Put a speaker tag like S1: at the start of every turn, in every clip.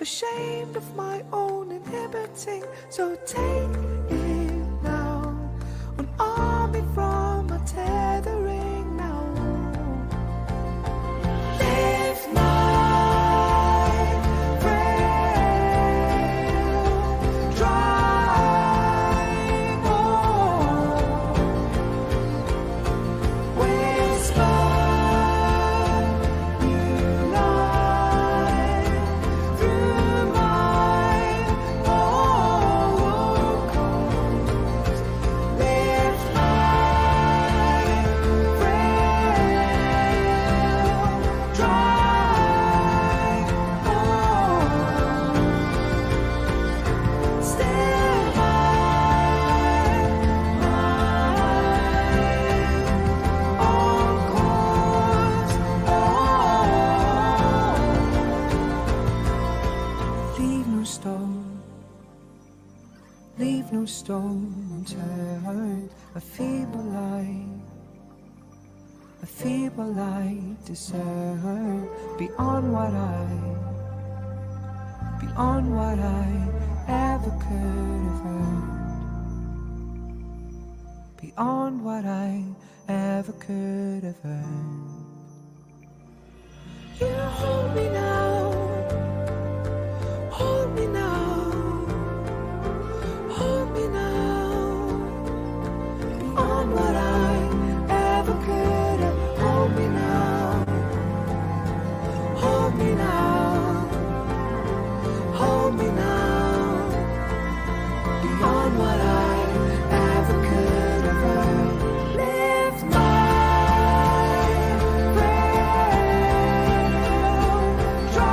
S1: ashamed of my own inhibiting. So take it now, unarm me from my tethering now. Lift my frail, drying on. Whisper leave no stone unturned. A feeble light discern beyond what I ever could have earned, beyond what I ever could have earned. You hold me now, hold me now. Hold me now, beyond what I ever could have. Hold me now, hold me now, hold me now, beyond what I ever could have earned. Lift my frail, dry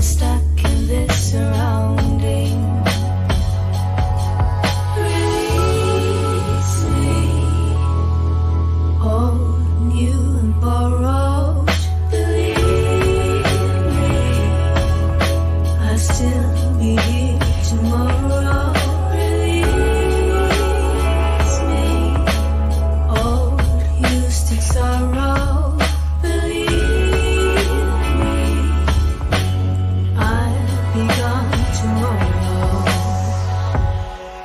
S1: stuck in this surrounding. Release me, old, new and borrowed. Believe me, I'll still be here tomorrow. Release me, old, used to sorrow. Believe me, I'll be gone tomorrow.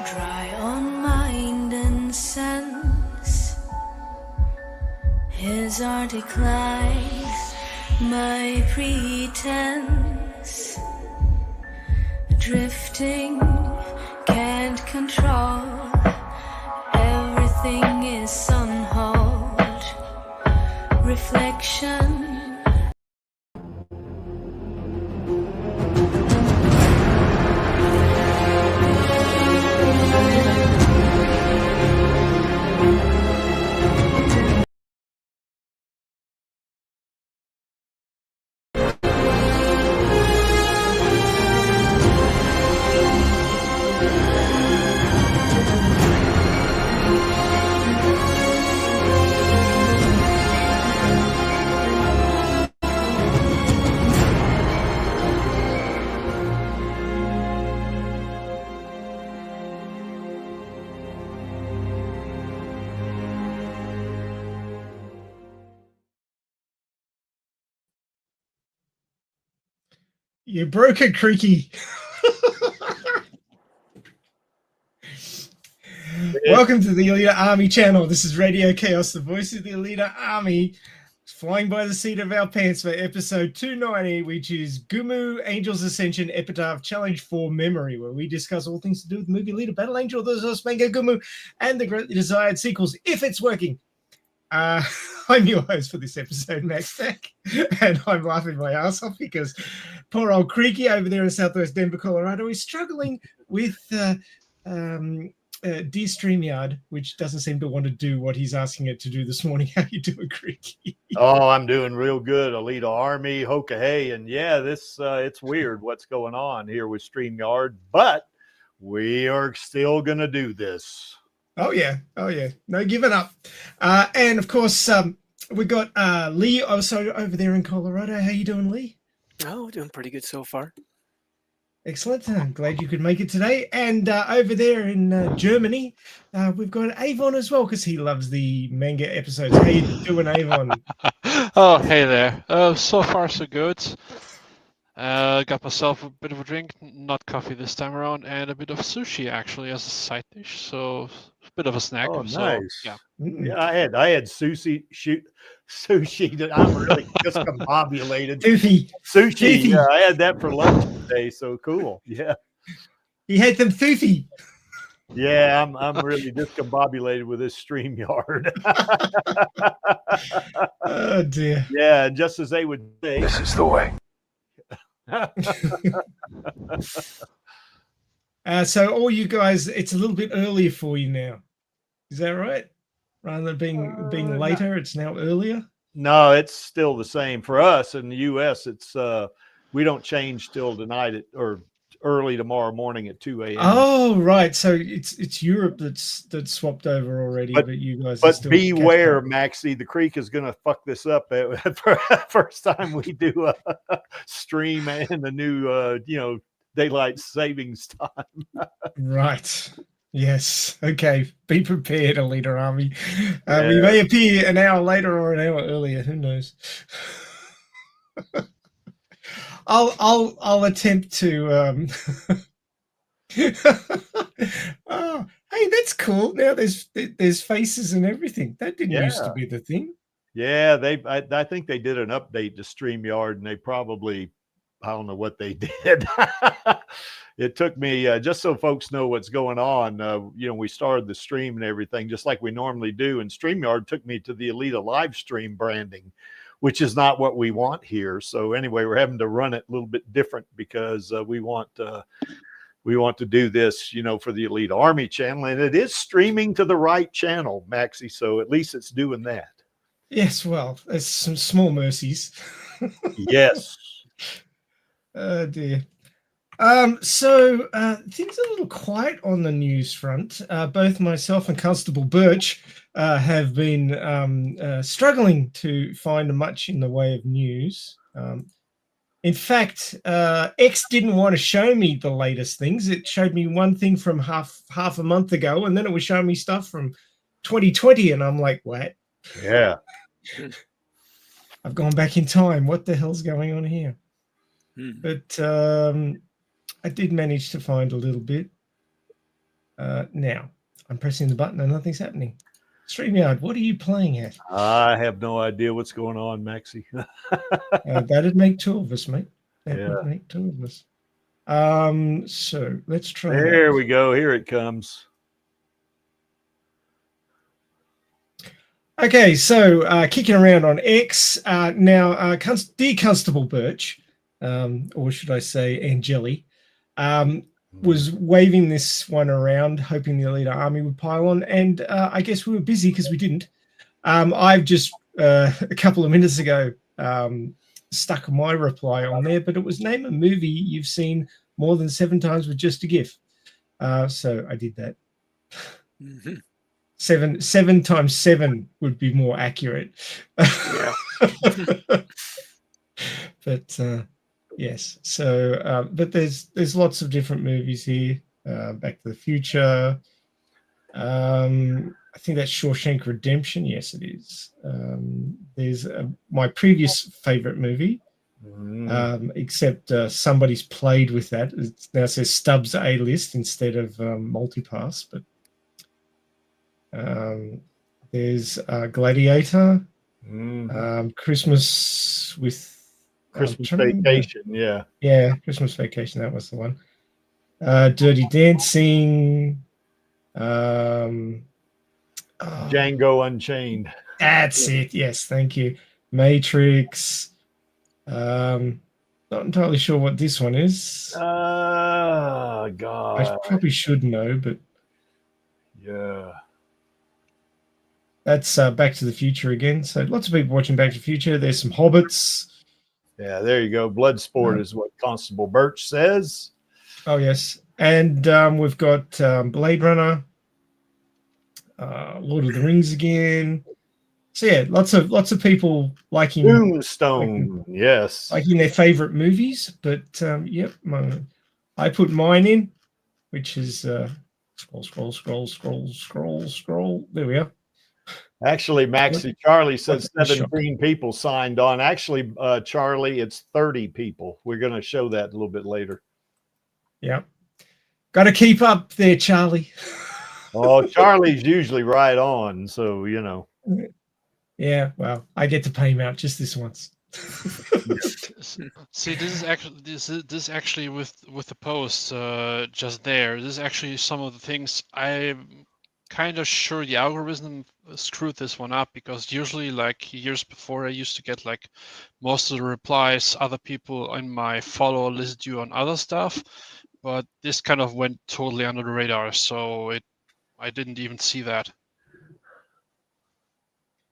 S1: Dry on mind and sense, his arctic lies, my pretense. Drifting, can't control. Everything is on hold. Reflection.
S2: You broke it, Creaky. Welcome to the Alita Army channel. This is Radio KAOS, the voice of the Alita Army, flying by the seat of our pants for episode 290, which is Gunnm Angel's Ascension Epitaph Challenge for Memory, where we discuss all things to do with the movie Alita Battle Angel, the Zeus manga Gunnm, and the greatly desired sequels, if it's working. I'm your host for this episode, Max Tech, and I'm laughing my ass off because poor old Creaky over there in Southwest Denver, Colorado is struggling with dear StreamYard, which doesn't seem to want to do what he's asking it to do this morning. How you doing, Creaky?
S3: Oh, I'm doing real good. Alita Army, Hoka Hey, and yeah, this it's weird what's going on here with StreamYard, but we are still gonna do this.
S2: Oh yeah, no giving up. And of course, we got Lee also over there in Colorado. How you doing, Lee?
S4: Oh, doing pretty good so far.
S2: Excellent. I'm glad you could make it today. And over there in Germany, we've got Avon as well because he loves the manga episodes. How you doing, Avon?
S5: Oh, hey there. So far so good. Got myself a bit of a drink, not coffee this time around, and a bit of sushi actually as a side dish. So a bit of a snack.
S3: Oh,
S5: so,
S3: nice.
S5: Yeah.
S3: Yeah, I had sushi. Sushi that I'm really discombobulated. Sushi. Yeah, I had that for lunch today. So cool. Yeah.
S2: He had them toothy.
S3: Yeah, I'm really discombobulated with this StreamYard.
S2: Oh dear.
S3: Yeah, just as they would say,
S6: this is the way.
S2: So all you guys, it's a little bit earlier for you now. Is that right? Rather than being later, it's now earlier?
S3: No, it's still the same. For us in the US, it's we don't change till tonight or early tomorrow morning at 2 a.m.
S2: Oh, right. So it's Europe that's swapped over already, but you guys are still
S3: beware, Maxie, the Creek is gonna fuck this up for first time we do a stream and the new daylight savings time.
S2: Right. Yes. Okay. Be prepared, Alita Army. We may appear an hour later or an hour earlier. Who knows? I'll attempt to. Oh, hey, that's cool. Now there's faces and everything. That didn't used to be the thing.
S3: Yeah, I think they did an update to StreamYard, and they probably, I don't know what they did. It took me just so folks know what's going on. We started the stream and everything just like we normally do, and StreamYard took me to the Alita live stream branding, which is not what we want here. So anyway, we're having to run it a little bit different because we want to do this, for the Alita Army channel, and it is streaming to the right channel, Maxie. So at least it's doing that.
S2: Yes, well, there's some small mercies.
S3: Yes.
S2: Oh dear. Things are a little quiet on the news front. Both myself and Constable Birch have been struggling to find much in the way of news. In fact, X didn't want to show me the latest things. It showed me one thing from half a month ago, and then it was showing me stuff from 2020, and I'm like, what?
S3: Yeah.
S2: I've gone back in time. What the hell's going on here? But I did manage to find a little bit. Now, I'm pressing the button and nothing's happening. StreamYard, what are you playing at?
S3: I have no idea what's going on, Maxie.
S2: That'd make two of us, mate. That
S3: Yeah.
S2: would make two of us. So let's try.
S3: There we go. Here it comes.
S2: Okay, so kicking around on X now, dear Constable Birch, or should I say Angeli, was waving this one around, hoping the Alita Army would pile on, and I guess we were busy because we didn't. I've just a couple of minutes ago stuck my reply on there, but it was name a movie you've seen more than 7 times with just a GIF. So I did that.
S4: Mm-hmm.
S2: 7 times 7 would be more accurate.
S4: Yeah.
S2: But yes, so but there's lots of different movies here. Back to the Future. I think that's Shawshank Redemption. Yes, it is. There's my previous favorite movie, except somebody's played with that. It now says Stubbs A-list instead of Multipass. But there's Gladiator, Christmas with
S3: Christmas Vacation. Yeah.
S2: Yeah, Christmas Vacation. That was the one. Dirty Dancing.
S3: Django Unchained.
S2: That's it. Yes, thank you. Matrix. Not entirely sure what this one is.
S3: Oh God.
S2: I probably should know, but
S3: yeah.
S2: That's Back to the Future again. So lots of people watching Back to the Future. There's some Hobbits.
S3: Yeah, there you go. Bloodsport is what Constable Birch says.
S2: Oh yes, and we've got Blade Runner, Lord of the Rings again. So yeah, lots of people liking
S3: Tombstone. Yes,
S2: liking their favorite movies. But yep, I put mine in, which is scroll. There we are.
S3: Actually, Maxie, Charlie says
S2: What's the
S3: 17 people signed on. Actually, Charlie, it's 30 people. We're going to show that a little bit later.
S2: Yeah. Got to keep up there, Charlie.
S3: Oh, Charlie's usually right on. So, you know.
S2: Yeah, well, I get to pay him out just this once.
S5: See, this is actually with the post just there. This is actually some of the things I'm kind of sure the algorithm screwed this one up, because usually like years before I used to get like most of the replies other people in my follower list do on other stuff, but this kind of went totally under the radar, so I didn't even see that.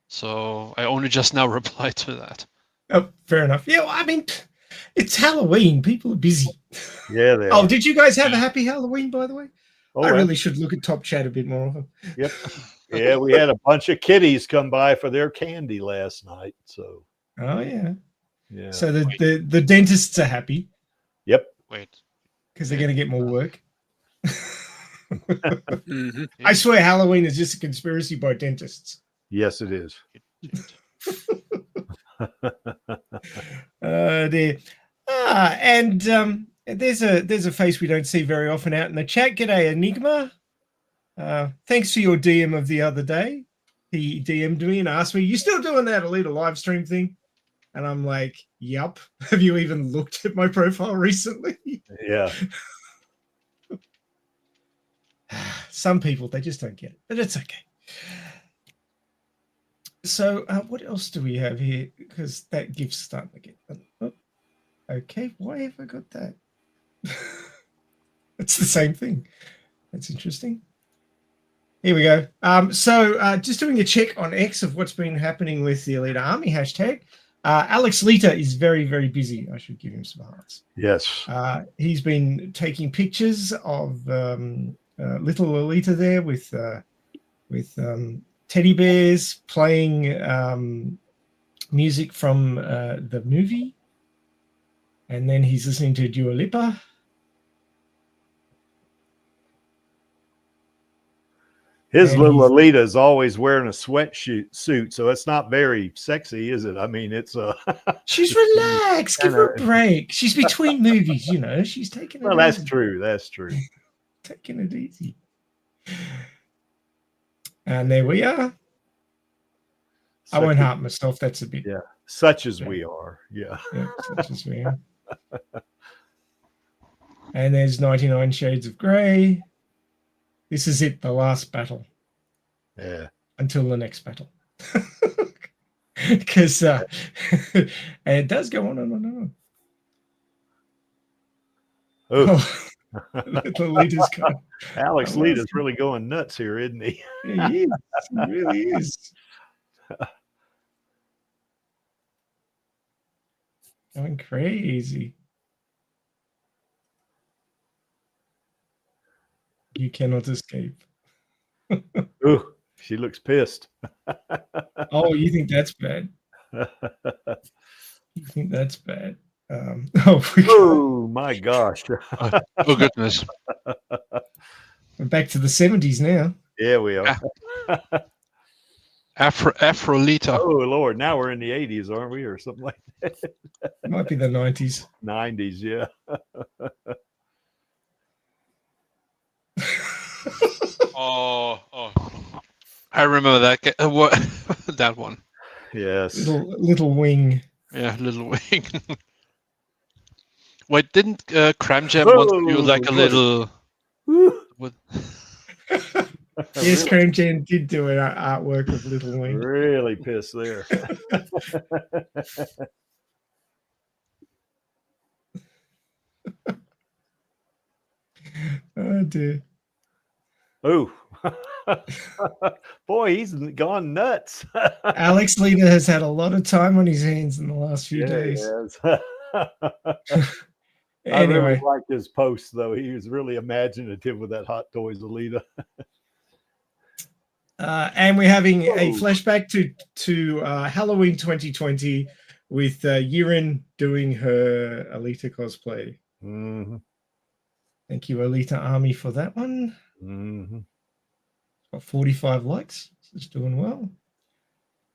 S5: So I only just now replied to that.
S2: Oh, fair enough. Yeah, well, I mean, it's Halloween. People are busy.
S3: Yeah, they
S2: Oh,
S3: are.
S2: did you guys have a happy Halloween, by the way?
S3: Oh,
S2: I really should look at Top Chat a bit more often.
S3: Yep. Yeah, we had a bunch of kiddies come by for their candy last night. So.
S2: Oh yeah.
S3: Yeah.
S2: So the dentists are happy.
S3: Yep.
S5: Wait.
S2: Because they're going to get more work.
S4: Mm-hmm.
S2: I swear Halloween is just a conspiracy by dentists.
S3: Yes, it is.
S2: Dear. And there's a face we don't see very often out in the chat. G'day, Enigma. Thanks for your DM of the other day. He DM'd me and asked me, "You still doing that Alita live stream thing?" And I'm like, "Yup." Have you even looked at my profile recently?
S3: Yeah.
S2: Some people, they just don't get it, but it's okay. So what else do we have here? Because that gift's starting to get... Oh, okay, why have I got that? It's the same thing. That's interesting. Here we go. So just doing a check on X of what's been happening with the Alita Army hashtag. Alex Lita is very, very busy. I should give him some hearts.
S3: Yes.
S2: He's been taking pictures of little Alita there with teddy bears, playing music from the movie, and then he's listening to Dua Lipa.
S3: His
S2: And
S3: little
S2: he's-
S3: Alita is always wearing a sweatsuit, so it's not very sexy, is it? I mean, it's
S2: She's relaxed. Give her a
S3: Kinda-
S2: break. She's between movies, you know. She's taking it
S3: well, that's
S2: easy.
S3: true. That's true.
S2: Taking it easy. And there we are. I won't harp myself. That's a bit.
S3: Yeah. Such as
S2: Yeah.
S3: we are. Yeah.
S2: Yeah, such as we are. And there's 99 Shades of Grey. This is it, the last battle
S3: Yeah.
S2: until the next battle. Because it does go on and on and on.
S3: Oh,
S2: Little Lita's going.
S3: Alex
S2: I
S3: Lita's
S2: was-
S3: really going nuts here, isn't he?
S2: Yeah, he is. He really is. Going crazy. You cannot escape.
S3: Ooh, she looks pissed.
S2: Oh, you think that's bad? You think that's bad?
S3: Oh my gosh.
S5: Oh goodness.
S2: We're back to the 70s now.
S3: Yeah, we are.
S5: Afrolita.
S3: Oh Lord, now we're in the 80s, aren't we, or something like that?
S2: It might be the 90s.
S3: 90s, yeah.
S5: Oh. I remember that. What that one?
S3: Yes.
S2: Little wing.
S5: Yeah, Little Wing. Wait, didn't Cram Jam once do like a
S3: Oh,
S5: little?
S3: Woo.
S5: What?
S2: Yes, Cram Jam did do an artwork of Little Wing.
S3: Really pissed there.
S2: Oh dear.
S3: Oh. Boy, he's gone nuts.
S2: Alex Lita has had a lot of time on his hands in the last few days.
S3: Yes. I
S2: Anyway,
S3: really liked his posts, though. He was really imaginative with that Hot Toys Alita.
S2: and we're having a
S3: Oh.
S2: flashback to Halloween 2020 with Yirin doing her Alita cosplay.
S3: Mhm.
S2: Thank you, Alita Army, for that one.
S3: Mhm.
S2: Got 45 likes. It's doing well.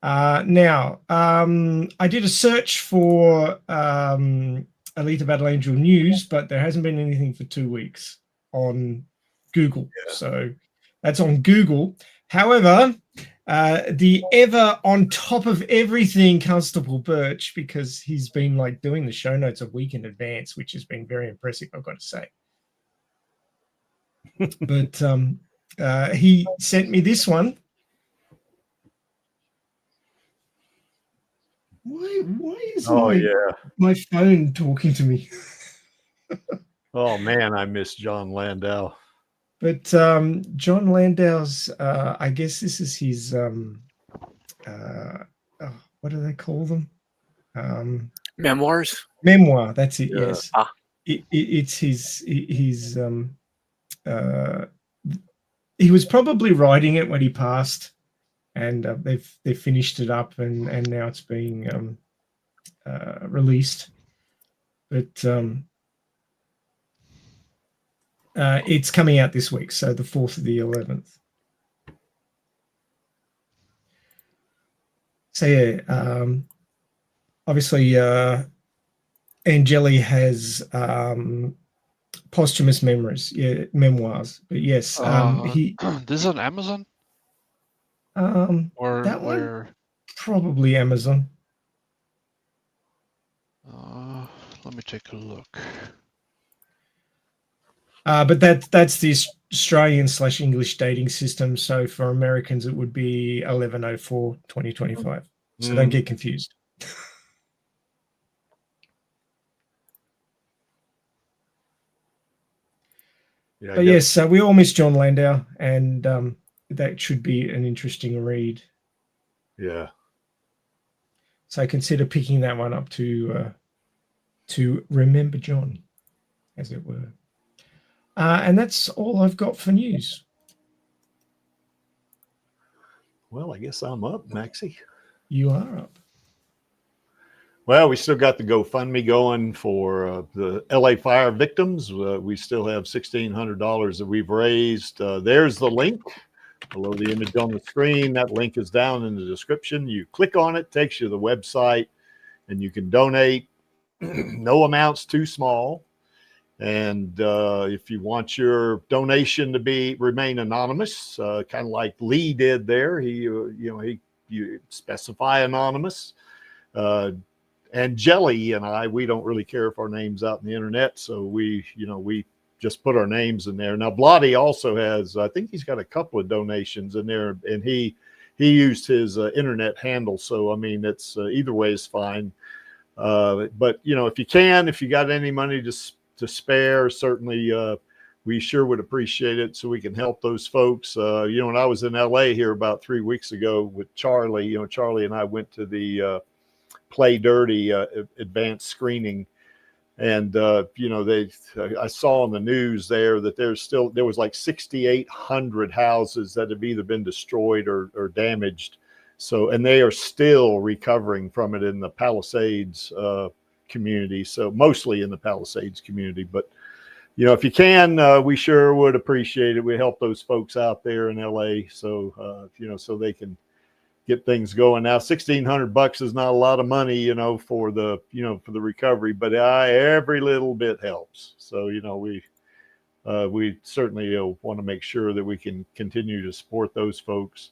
S2: Now, I did a search for Alita Battle Angel news, but there hasn't been anything for 2 weeks on Google.
S3: Yeah.
S2: So that's on Google. However, the ever on top of everything Constable Birch, because he's been like doing the show notes a week in advance, which has been very impressive, I've got to say. But he sent me this one. Why is
S3: Oh, yeah.
S2: my phone talking to me?
S3: Oh, man, I miss John Landau.
S2: But John Landau's, I guess this is his, what do they call them?
S4: Memoirs.
S2: Memoir. That's it.
S3: Yeah.
S2: Yes,
S4: Ah.
S2: It's his. He was probably writing it when he passed, and they've finished it up, and now it's being released. But it's coming out this week, so the 4th of the 11th. So yeah, obviously Angeli has posthumous memoirs. But yes, he
S5: This is on Amazon or
S2: that one?
S5: where?
S2: Probably Amazon.
S5: Let me take a look.
S2: But that's the Australian/English dating system. So for Americans, it would be 11/04/2025. So don't get confused.
S3: Yeah,
S2: But yes, we all miss John Landau, and that should be an interesting read.
S3: Yeah.
S2: So consider picking that one up to remember John, as it were. And that's all I've got for news.
S3: Well, I guess I'm up, Maxie.
S2: You are up.
S3: Well, we still got the GoFundMe going for the LA fire victims. We still have $1,600 that we've raised. There's the link below the image on the screen. That link is down in the description. You click on it, takes you to the website, and you can donate. No amounts too small. And if you want your donation to remain anonymous, kind of like Lee did there, you specify anonymous. And Jelly and I, we don't really care if our name's out in the internet, so we just put our names in there. Now, Blotty also has, I think he's got a couple of donations in there, and he used his internet handle. So, I mean, it's either way is fine. But, if you got any money to spare, certainly we sure would appreciate it so we can help those folks. When I was in LA here about 3 weeks ago with Charlie, Charlie and I went to the Play Dirty advanced screening. And, I saw on the news there that there was like 6,800 houses that have either been destroyed or damaged. So, and they are still recovering from it in the Palisades community. So mostly in the Palisades community, but if you can, we sure would appreciate it. We help those folks out there in LA. So, so they can get things going. Now, $1,600 is not a lot of money, for the recovery, but every little bit helps. So, we certainly want to make sure that we can continue to support those folks.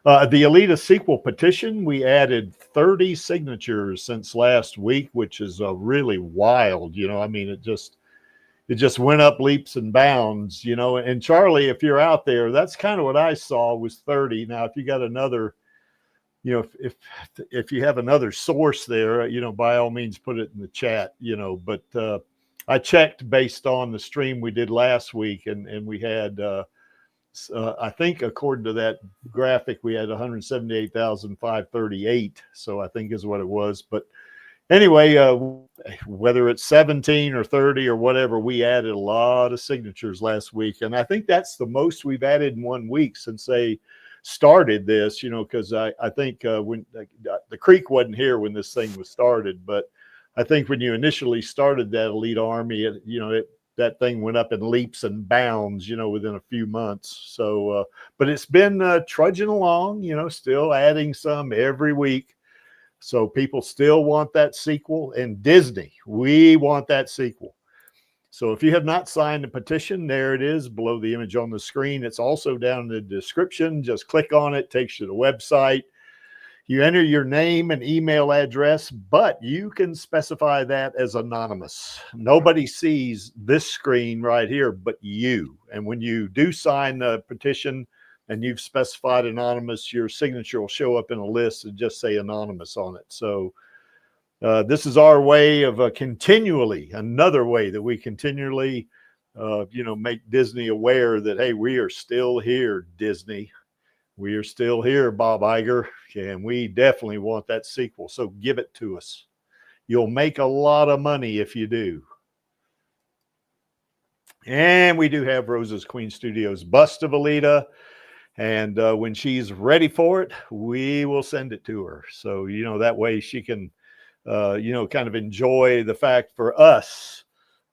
S3: The Alita sequel petition, we added 30 signatures since last week, which is really wild. I mean, it just went up leaps and bounds, and Charlie, if you're out there, that's kind of what I saw was 30. Now, if you got another, if you have another source there, by all means, put it in the chat, but I checked based on the stream we did last week, and we had, I think according to that graphic, we had 178,538. So I think is what it was. But anyway, whether it's 17 or 30 or whatever, we added a lot of signatures last week. And I think that's the most we've added in 1 week since they started this, because I think when the creek wasn't here when this thing was started. But I think when you initially started that Alita Army, that thing went up in leaps and bounds, within a few months. So, but it's been trudging along, still adding some every week. So people still want that sequel, and Disney, we want that sequel. So if you have not signed the petition, there it is below the image on the screen. It's also down in the description. Just click on it, takes you to the website. You enter your name and email address, but you can specify that as anonymous. Nobody sees this screen right here but you. And when you do sign the petition and you've specified anonymous, your signature will show up in a list and just say anonymous on it. So this is our way of another way that we continually, make Disney aware that, hey, we are still here, Disney. We are still here, Bob Iger, and we definitely want that sequel. So give it to us. You'll make a lot of money if you do. And we do have Rosa's Queen Studios bust of Alita. And when she's ready for it, we will send it to her. So, that way she can, kind of enjoy the fact for us.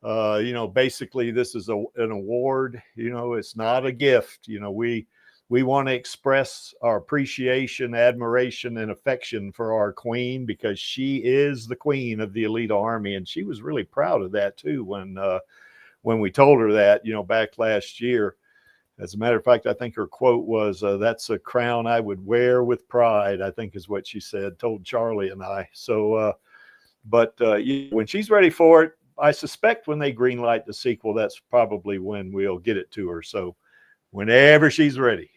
S3: Basically this is an award. It's not a gift. We want to express our appreciation, admiration, and affection for our queen, because she is the queen of the Alita Army. And she was really proud of that too when we told her that, back last year. As a matter of fact, I think her quote was, "That's a crown I would wear with pride," I think is what she said, told Charlie and I. So, when she's ready for it, I suspect when they greenlight the sequel, that's probably when we'll get it to her. So whenever she's ready.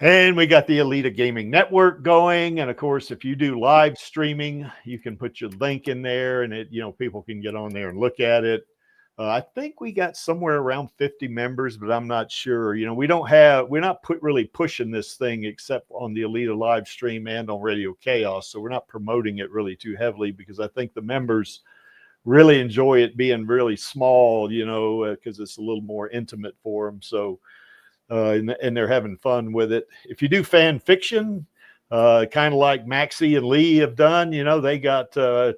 S3: And we got the Alita Gaming Network going. And of course, if you do live streaming, you can put your link in there and people can get on there and look at it. I think we got somewhere around 50 members, but I'm not sure. You know, we're not really pushing this thing except on the Alita live stream and on Radio KAOS. So we're not promoting it really too heavily because I think the members really enjoy it being really small, you know, because it's a little more intimate for them. So, and they're having fun with it. If you do fan fiction, kind of like Maxie and Lee have done, you know, they got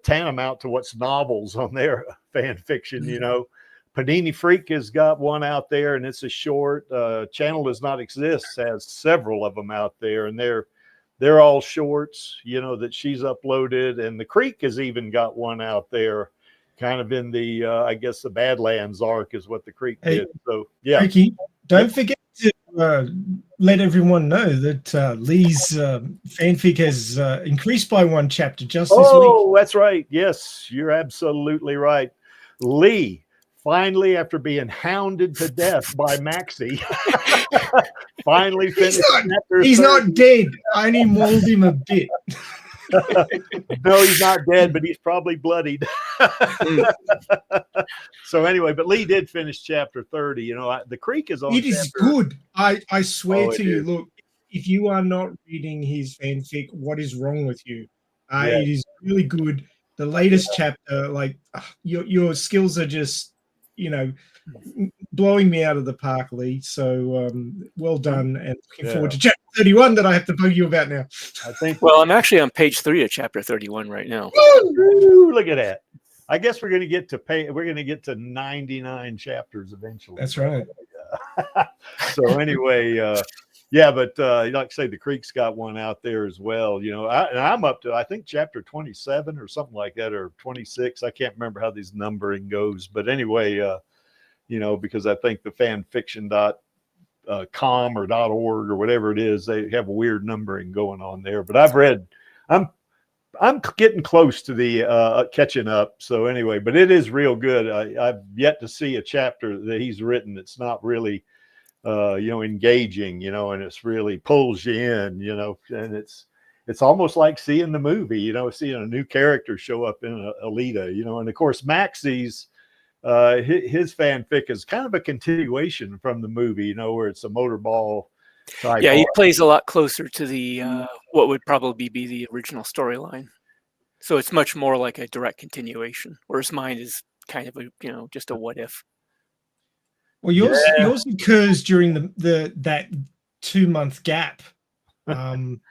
S3: tantamount to what's novels on their fan fiction, you know. Panini Freak has got one out there, and it's a short. Channel Does Not Exist has several of them out there, and they're all shorts, you know, that she's uploaded. And the Creek has even got one out there, kind of in the I guess the Badlands arc is what the Creek did. So yeah,
S2: Ricky, don't forget to let everyone know that Lee's fanfic has increased by one chapter just this week.
S3: Oh, that's right. Yes, you're absolutely right. Lee, finally, after being hounded to death by Maxie, finally finished.
S2: He's not dead. I only mauled him a bit.
S3: No, he's not dead, but he's probably bloodied. So anyway, but Lee did finish chapter 30. You know, the Creek is on.
S2: It is good. I swear to you.
S3: Is.
S2: Look, if you are not reading his fanfic, what is wrong with you?
S3: Yeah.
S2: It is really good. The latest chapter, like your skills are just, you know, blowing me out of the park, Lee. So well done, and looking forward to chapter 31 that I have to bug you about now.
S3: I think.
S4: Well, I'm actually on page 3 of chapter 31 right now.
S3: Woo, look at that. I guess we're going to get to We're going to get to 99 chapters eventually.
S2: That's right.
S3: So anyway, yeah, but like I say, the Creek's got one out there as well. You know, I'm up to I think chapter 27 or something like that, or 26. I can't remember how these numbering goes, but anyway, you know, because I think the fanfiction.com or .org or whatever it is, they have a weird numbering going on there. But I'm getting close to the catching up. So anyway, but it is real good. I've yet to see a chapter that he's written that's not really, you know, engaging, you know, and it's really pulls you in, you know, and it's almost like seeing the movie, you know, seeing a new character show up in Alita, you know, and of course Maxie's his fanfic is kind of a continuation from the movie, you know, where it's a motorball type.
S4: Yeah, he plays a lot closer to the what would probably be the original storyline. So it's much more like a direct continuation, whereas mine is kind of a, you know, just a what if.
S2: Well, yours occurs during that 2-month gap. When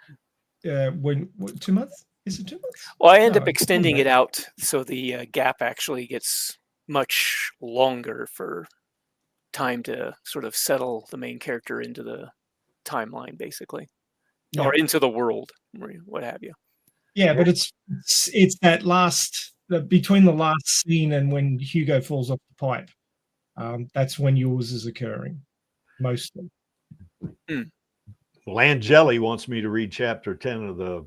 S2: 2 months? Is it 2 months?
S4: Well, I end up extending it out, so the gap actually gets much longer for time to sort of settle the main character into the timeline, basically, or into the world, what have you.
S2: Yeah, but it's that between the last scene and when Hugo falls off the pipe. That's when yours is occurring, mostly.
S3: Well, Angeli wants me to read chapter 10 of the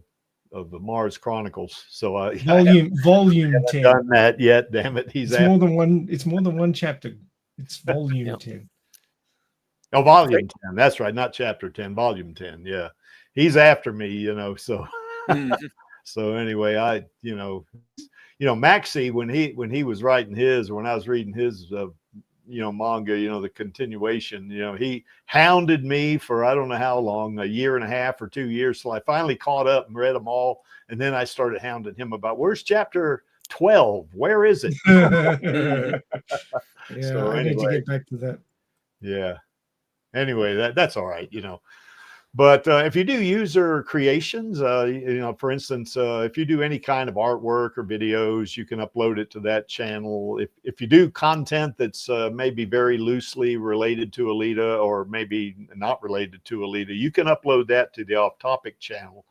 S3: Mars Chronicles. So
S2: volume 10.
S3: Done that yet? Damn it!
S2: It's more than one. It's more than one chapter. It's volume 10.
S3: Oh, volume 10. That's right, not chapter 10. Volume 10. Yeah, he's after me, you know. So, so anyway, you know, Maxie when he was writing his, or when I was reading his, you know, manga, you know, the continuation, you know, he hounded me for I don't know how long, a year and a half or 2 years, till I finally caught up and read them all, and then I started hounding him about where's chapter 12, where is it?
S2: Yeah,
S3: So
S2: I need to get back to that.
S3: Yeah. Anyway, that's all right, you know. But if you do user creations, you know, for instance, if you do any kind of artwork or videos, you can upload it to that channel. If you do content that's maybe very loosely related to Alita or maybe not related to Alita, you can upload that to the off-topic channel.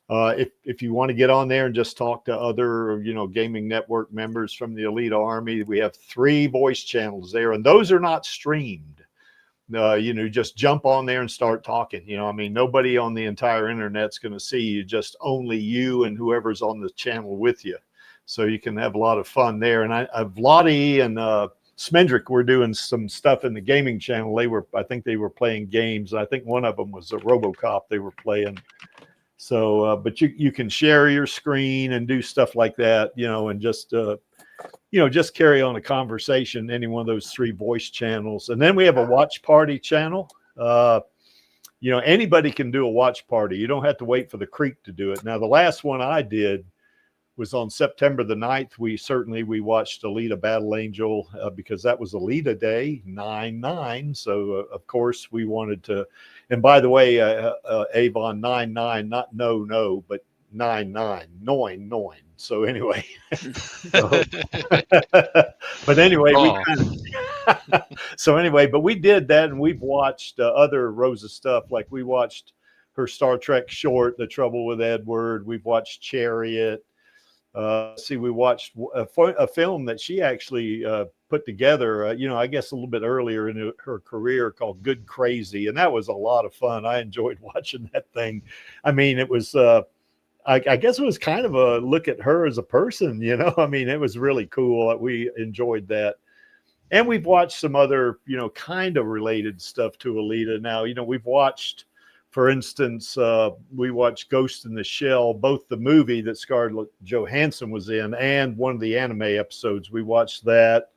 S3: If you want to get on there and just talk to other, you know, gaming network members from the Alita Army, we have 3 voice channels there, and those are not streamed. You know, just jump on there and start talking. You know, I mean, nobody on the entire internet's going to see you, just only you and whoever's on the channel with you. So you can have a lot of fun there. And Vladi and Smendrick were doing some stuff in the gaming channel. I think they were playing games. I think one of them was a RoboCop they were playing. So, but you can share your screen and do stuff like that, you know, and just just carry on a conversation, any one of those 3 voice channels. And then we have a watch party channel. Anybody can do a watch party. You don't have to wait for the Creek to do it. Now, the last one I did was on September the 9th. We watched Alita Battle Angel because that was Alita Day, 9/9. So, of course, we wanted to. And by the way, Avon 9/9, not no, but 9/9, noin. So anyway, but anyway, but we did that, and we've watched other Rosa stuff. Like we watched her Star Trek short, The Trouble with Edward. We've watched Chariot. We watched a film that she actually put together, I guess a little bit earlier in her career, called Good Crazy. And that was a lot of fun. I enjoyed watching that thing. I mean, it was, I guess it was kind of a look at her as a person, I mean, it was really cool. We enjoyed that. And we've watched some other, kind of related stuff to Alita. Now, we've watched, for instance, we watched Ghost in the Shell, both the movie that Scarlett Johansson was in and one of the anime episodes. We watched that.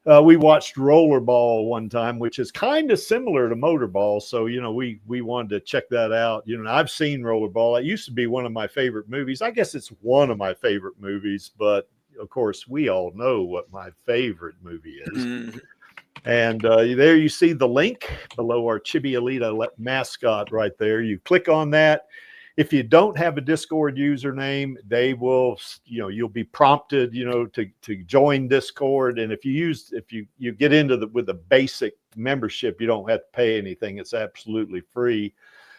S3: We watched Rollerball one time, which is kind of similar to Motorball. So, we wanted to check that out. I've seen Rollerball. It used to be one of my favorite movies. I guess it's one of my favorite movies, but of course, we all know what my favorite movie is. And there you see the link below our Chibi Alita mascot right there. You click on that. If you don't have a Discord username, they will, you'll be prompted, to join Discord. And if you get into with the basic membership, you don't have to pay anything. It's absolutely free.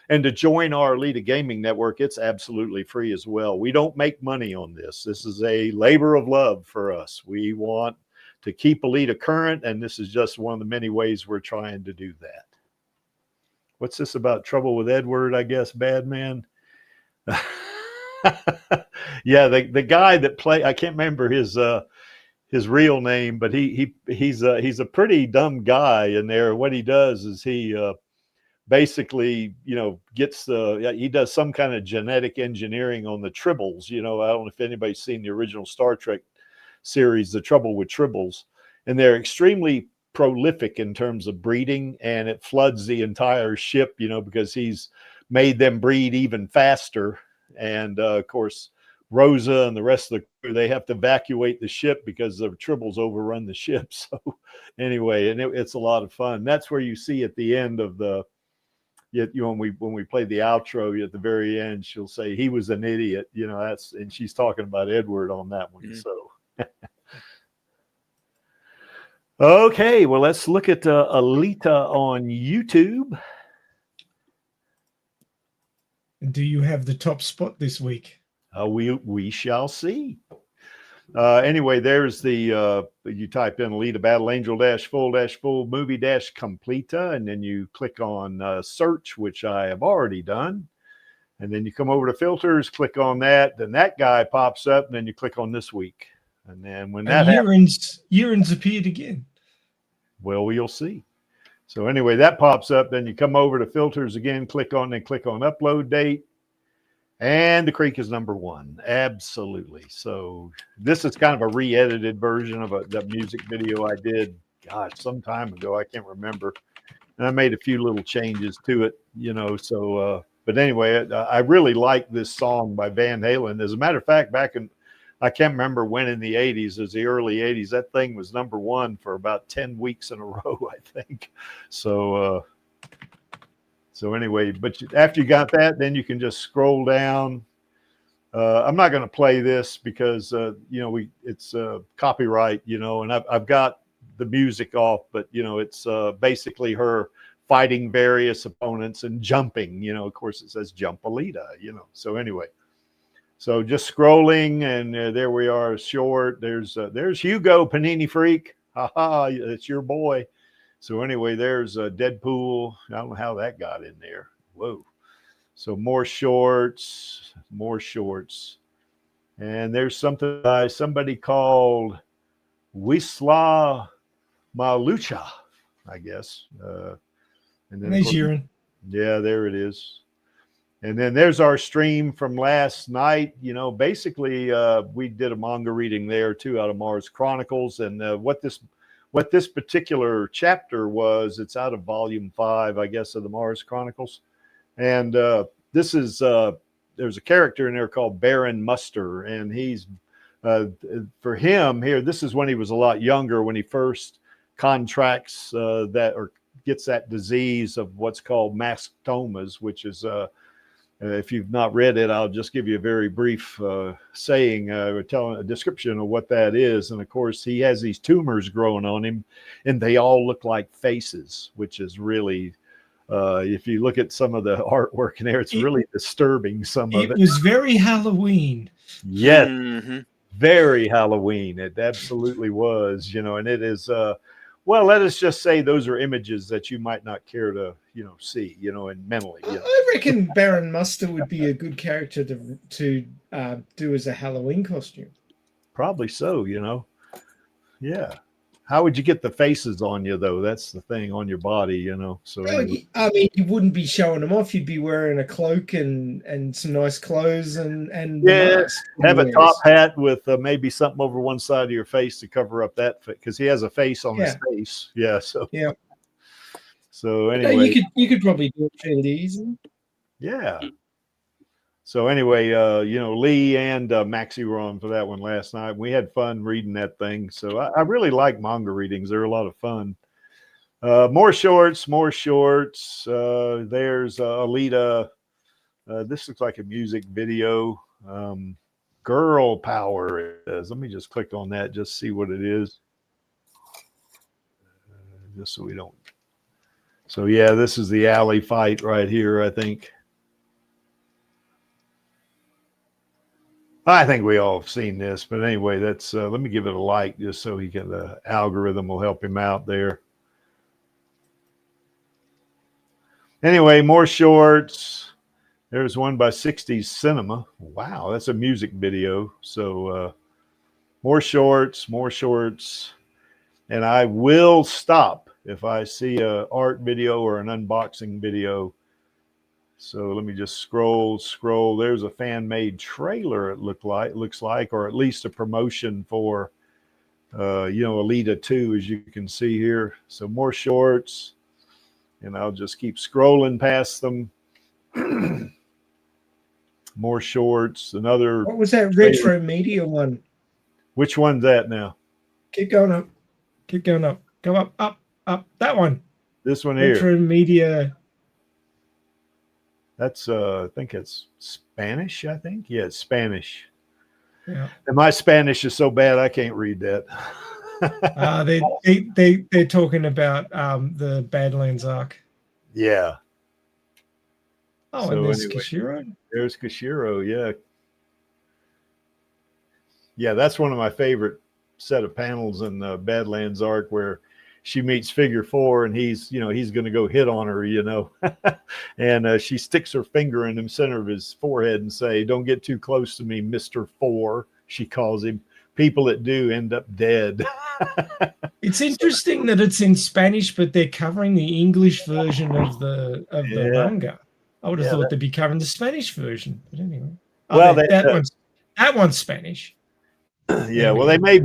S3: And to join our Alita Gaming Network, it's absolutely free as well. We don't make money on this. This is a labor of love for us. We want to keep Alita current, and this is just one of the many ways we're trying to do that. What's this about Trouble with Edward, I guess, bad man? Yeah, the guy that I can't remember his real name, but he's a pretty dumb guy in there. What he does is he basically, he does some kind of genetic engineering on the tribbles. I don't know if anybody's seen the original Star Trek series, The Trouble with Tribbles, and they're extremely prolific in terms of breeding, and it floods the entire ship, because he's made them breed even faster. And of course, Rosa and the rest of the crew, they have to evacuate the ship because the tribbles overrun the ship. So anyway, and it's a lot of fun. That's where you see at the end of when we play the outro, at the very end, she'll say he was an idiot, and she's talking about Edward on that one. Mm-hmm. So okay, well, let's look at Alita on YouTube.
S2: Do you have the top spot this week?
S3: We shall see. Anyway, there's the you type in Alita Battle Angel -full movie -completa, and then you click on search, which I have already done. And then you come over to filters, click on that, then that guy pops up, and then you click on this week. And then when that
S2: Urines appeared again.
S3: Well, you'll see. So anyway, that pops up. Then you come over to filters again, click on upload date. And the Creek is #1. Absolutely. So this is kind of a re-edited version of the music video I did, some time ago. I can't remember. And I made a few little changes to it, so, but anyway, I really like this song by Van Halen. As a matter of fact, I can't remember when in the 80s, it was the early 80s, that thing was #1 for about 10 weeks in a row, I think. So anyway, but after you got that, then you can just scroll down. I'm not going to play this because, it's copyright, and I've got the music off, but, it's basically her fighting various opponents and jumping, of course it says Jump Alita, so anyway. So just scrolling, and there we are, short. There's Hugo, Panini Freak. Ha, it's your boy. So anyway, there's Deadpool. I don't know how that got in there. Whoa. So more shorts. And there's something by somebody called Wisla Malucha, I guess. And then
S2: there's Urine.
S3: Yeah, there it is. And then there's our stream from last night. You know, basically, we did a manga reading there too, out of Mars Chronicles. And what this particular chapter was, it's out of volume 5, I guess, of the Mars Chronicles. And this is there's a character in there called Baron Muster, and he's for him here. This is when he was a lot younger, when he first contracts that or gets that disease of what's called mastomas, which is if you've not read it, I'll just give you a very brief saying, telling a description of what that is. And of course, he has these tumors growing on him, and they all look like faces, which is really, if you look at some of the artwork in there, it's really disturbing. Some of it.
S2: It was very Halloween.
S3: Yes,
S4: Mm-hmm.
S3: very Halloween. It absolutely was, you know, and it is, well, let us just say those are images that you might not care to, you know, see, you know, and mentally. You know.
S2: I reckon Baron Muster would be a good character to do as a Halloween costume.
S3: Probably so, you know. Yeah. How would you get the faces on you, though? That's the thing, on your body, you know. So anyway.
S2: I mean, you wouldn't be showing them off. You'd be wearing a cloak and some nice clothes and
S3: yeah,
S2: mask
S3: have a
S2: wears.
S3: top hat with maybe something over one side of your face to cover up that, because he has a face on his face. Yeah. So
S2: yeah.
S3: So
S2: No,
S3: anyway,
S2: you could probably do it fairly easy.
S3: yeah. So anyway, you know, Lee and Maxie were on for that one last night. We had fun reading that thing. So I really like manga readings. They're a lot of fun. More shorts. There's Alita. This looks like a music video. Girl Power it is. Let me just click on that, just see what it is. Just so we don't. So yeah, this is the alley fight right here, I think. I think we all have seen this, but anyway, that's let me give it a like just so he can, the algorithm will help him out there. Anyway, more shorts. There's one by 60s Cinema. Wow, that's a music video. So more shorts. And I will stop if I see an art video or an unboxing video. So let me just scroll. There's a fan-made trailer, it looks like, or at least a promotion for, you know, Alita 2, as you can see here. So more shorts, and I'll just keep scrolling past them. More shorts. Another.
S2: What was that retro media one?
S3: Which one's that now?
S2: Keep going up. Go up. That one.
S3: This one here.
S2: Retro media.
S3: That's I think it's Spanish, I think. Yeah, it's Spanish.
S2: Yeah.
S3: And my Spanish is so bad I can't read that.
S2: They're talking about the Badlands arc.
S3: Yeah.
S2: Oh,
S3: So
S2: and there's
S3: anyway,
S2: Kishiro.
S3: There's Kishiro, yeah. Yeah, that's one of my favorite set of panels in the Badlands arc, where she meets Figure 4 and he's going to go hit on her, you know. And she sticks her finger in the center of his forehead and say, "Don't get too close to me, Mr. 4," she calls him. People that do end up dead.
S2: It's interesting that it's in Spanish, but they're covering the English version of the manga. I would have thought they'd be covering the Spanish version, but anyway.
S3: Well,
S2: that one's Spanish.
S3: Yeah, well, they may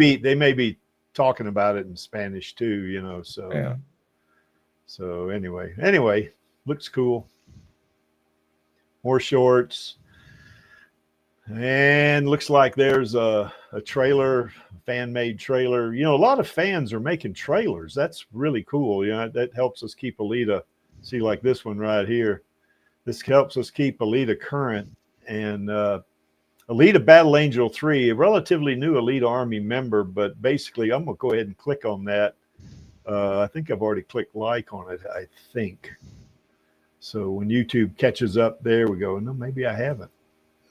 S3: be talking about it in Spanish too, you know. So
S2: yeah.
S3: So anyway, looks cool. More shorts. And looks like there's a trailer, fan-made trailer. You know, a lot of fans are making trailers. That's really cool. You know, that helps us keep Alita. See, like this one right here. This helps us keep Alita current. And Alita Battle Angel 3, a relatively new Alita Army member, but basically I'm going to go ahead and click on that. I think I've already clicked like on it, I think. So when YouTube catches up, there we go. No, maybe I haven't.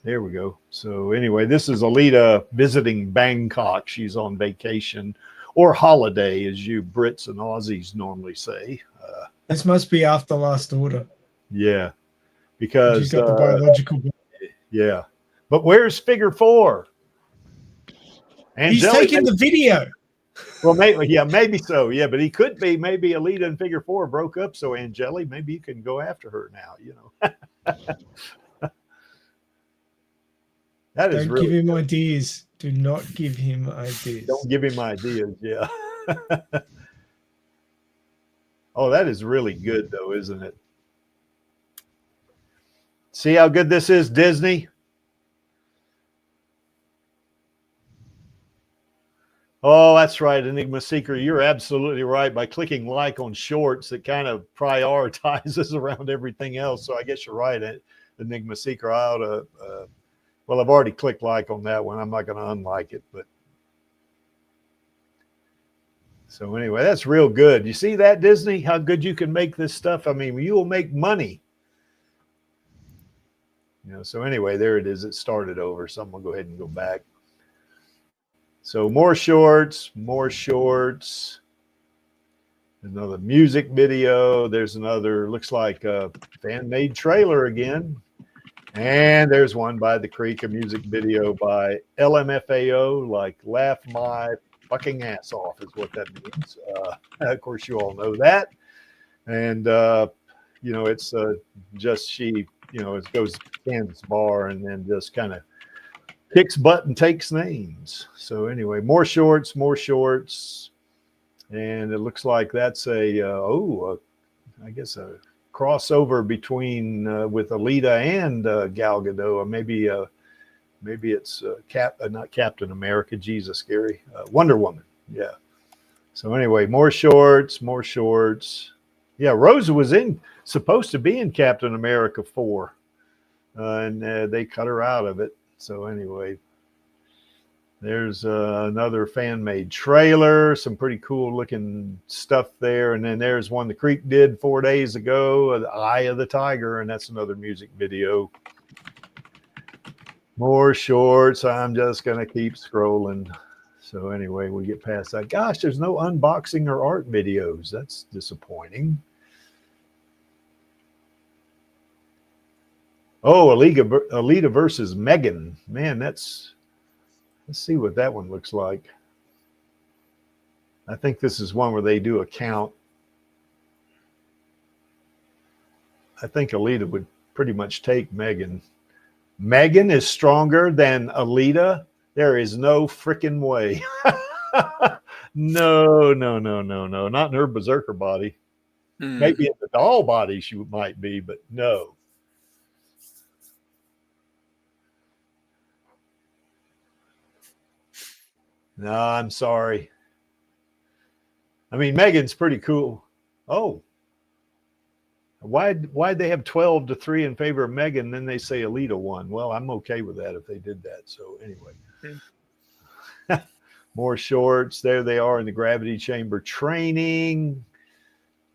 S3: There we go. So anyway, this is Alita visiting Bangkok. She's on vacation or holiday, as you Brits and Aussies normally say.
S2: This must be after Last Order.
S3: Yeah, because
S2: she's got the biological.
S3: Yeah, but where's Figure 4?
S2: He's taking the video.
S3: Well, maybe so. Yeah, but he could be. Maybe Alita and Figure 4 broke up. So Angeli, maybe you can go after her now. You know. That is
S2: Don't
S3: really
S2: give him
S3: good.
S2: ideas. Do not give him ideas.
S3: Don't give him ideas. Yeah. Oh, that is really good, though, isn't it? See how good this is, Disney? Oh, that's right, Enigma Seeker. You're absolutely right. By clicking like on shorts, it kind of prioritizes around everything else. So I guess you're right, Enigma Seeker. I ought to, well, I've already clicked like on that one. I'm not going to unlike it, but. So anyway, that's real good. You see that, Disney? How good you can make this stuff? I mean, you will make money. You know, so anyway, there it is. It started over. So I'm going to go ahead and go back. So more shorts, more shorts. Another music video. There's another, looks like a fan-made trailer again. And there's one by The Creek, a music video by LMFAO, like Laugh My Fucking Ass Off is what that means. Of course, you all know that. And, you know, it's just she, you know, it goes to Kansas bar and then just kind of kicks butt and takes names. So anyway, more shorts, more shorts. And it looks like that's a, I guess a crossover between with Alita and Gal Gadot, or maybe it's not Captain America. Jesus, Gary, Wonder Woman. Yeah. So anyway, more shorts, more shorts. Yeah, Rosa was supposed to be in Captain America 4, and they cut her out of it. So anyway, there's another fan-made trailer, some pretty cool looking stuff there. And then there's one the Creek did 4 days ago, The Eye of the Tiger, and that's another music video. More shorts. I'm just going to keep scrolling. So anyway, we get past that. Gosh, there's no unboxing or art videos. That's disappointing. Oh, Alita versus Megan. Man, let's see what that one looks like. I think this is one where they do a count. I think Alita would pretty much take Megan. Megan is stronger than Alita. There is no freaking way. No. Not in her berserker body. Maybe in the doll body she might be, but no. No, I'm sorry. I mean, Megan's pretty cool. Oh. Why'd they have 12-3 in favor of Megan? Then they say Alita won. Well, I'm okay with that if they did that. So anyway, more shorts. There they are in the gravity chamber training.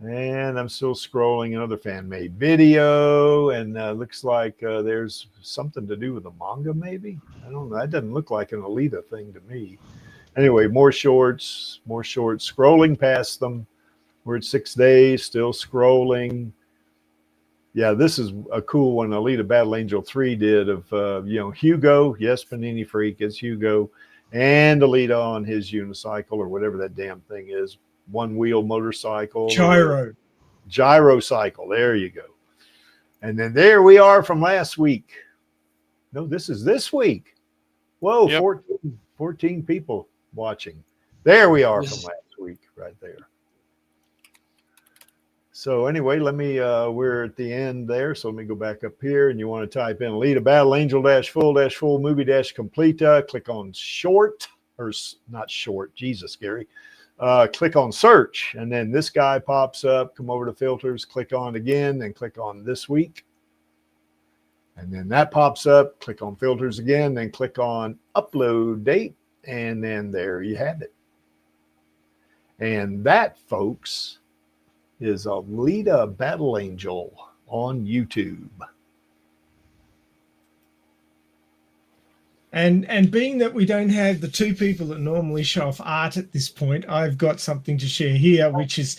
S3: And I'm still scrolling another fan-made video. And looks like there's something to do with the manga, maybe. I don't know. That doesn't look like an Alita thing to me. Anyway, more shorts, more shorts. Scrolling past them. We're at 6 days, still scrolling. Yeah, this is a cool one. Alita Battle Angel 3 did of, you know, Hugo. Yes, Panini Freak is Hugo. And Alita on his unicycle or whatever that damn thing is. One-wheel motorcycle. Gyro cycle. There you go. And then there we are from last week. No, this is this week. Whoa, yep. 14 people watching. There we are from last week right there. So anyway, let me, we're at the end there. So let me go back up here and you want to type in Alita Battle Angel -full movie complete. Click on short or not short. Jesus, Gary. Click on search and then this guy pops up. Come over to filters, click on again, then click on this week. And then that pops up. Click on filters again, then click on upload date. And then there you have it. And that, folks, is Alita Battle Angel on YouTube.
S2: And being that we don't have the two people that normally show off art at this point, I've got something to share here, which is,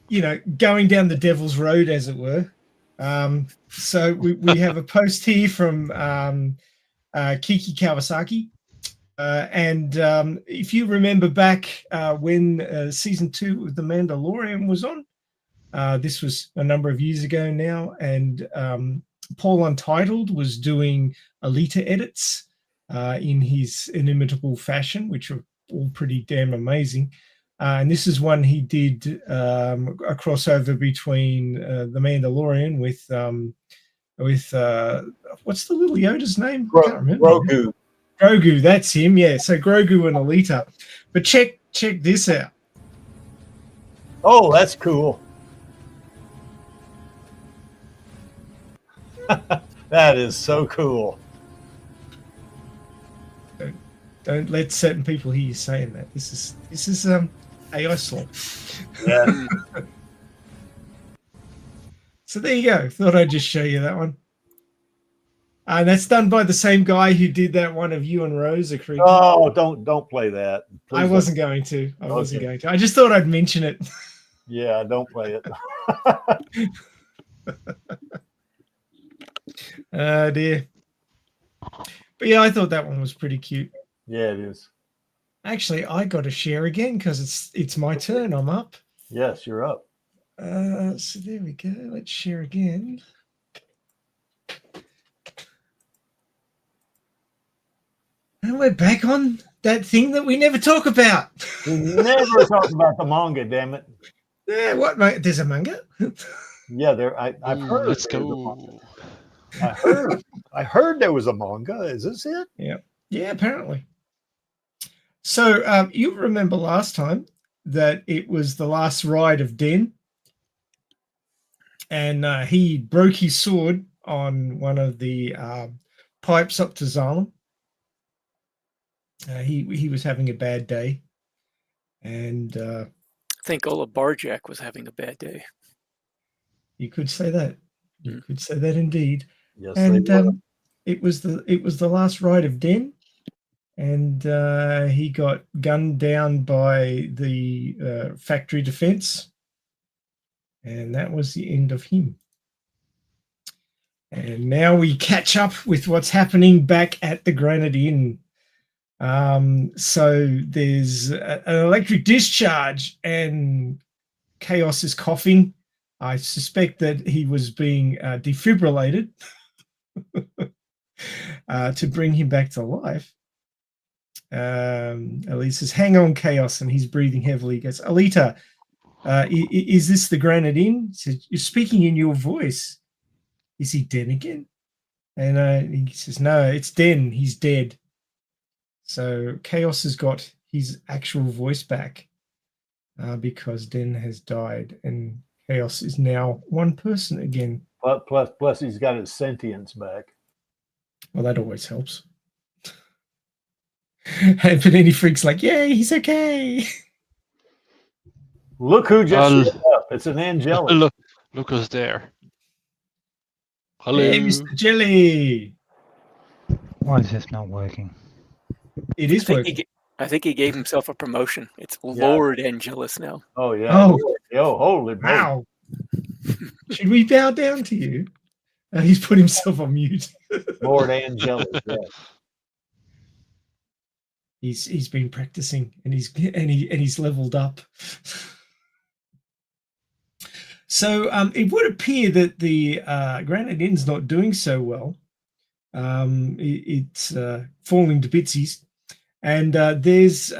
S2: you know, going down the devil's road, as it were. So we have a post here from Kiki Kawasaki. And if you remember back when season 2 of The Mandalorian was on, this was a number of years ago now, and Paul Untitled was doing Alita edits. in his inimitable fashion, which are all pretty damn amazing. And this is one he did a crossover between The Mandalorian with what's the little Yoda's name? I can't remember.
S3: Grogu.
S2: Grogu, that's him. Yeah, so Grogu and Alita. But check this out.
S3: Oh, that's cool. That is so cool.
S2: Don't let certain people hear you saying that. This is AI slop.
S3: Yeah.
S2: So there you go. Thought I'd just show you that one. And that's done by the same guy who did that one of you and Rose a creepy.
S3: Oh, don't play that. Please
S2: I wasn't going to. I wasn't going to. I just thought I'd mention it.
S3: Yeah, don't play it.
S2: Oh dear. But yeah, I thought that one was pretty cute.
S3: Yeah, it is.
S2: Actually, I got to share again because it's my turn. I'm up.
S3: Yes, you're up.
S2: So there we go. Let's share again. And we're back on that thing that we never talk about.
S3: We never talk about the manga, damn it.
S2: Yeah, what? There's a manga?
S3: Yeah, I've heard.
S5: Let's
S3: there's a
S5: go.
S3: manga. I heard there was a manga. Is this it?
S2: Yeah, apparently. So you remember last time that it was the last ride of Den, and he broke his sword on one of the pipes up to Zalem. He was having a bad day, and
S4: I think Ola Barjack was having a bad day.
S2: you could say that. You could say that indeed.
S3: Yes,
S2: And
S3: they were.
S2: it was the last ride of Den, and he got gunned down by the factory defense, and that was the end of him. And now we catch up with what's happening back at the Granite Inn. So there's an electric discharge, and KAOS is coughing. I suspect that he was being defibrillated to bring him back to life. Alita says, "Hang on, KAOS," and he's breathing heavily. He goes, "Alita, is this the Granite Inn?" He said, "You're speaking in your voice. Is he dead again?" And he says, "No, it's Den. He's dead." So KAOS has got his actual voice back because Den has died, and KAOS is now one person again.
S3: Plus, he's got his sentience back.
S2: Well, that always helps. And Panini Freak's like, "Yay, he's okay."
S3: Look who just showed up. It's an angelic.
S5: Look who's there. Hello.
S2: Hey, Mr. Jelly.
S6: Why is this not working?
S2: It is working.
S4: I think he gave himself a promotion. It's Lord Angelus now.
S3: Oh, yeah.
S2: Oh.
S3: Yo, holy
S2: Wow. Should we bow down to you? He's put himself on mute.
S3: Lord Angelus. Yeah.
S2: He's been practicing, and he's leveled up. So it would appear that the Granite Inn's not doing so well. It's falling to bitsies, and there's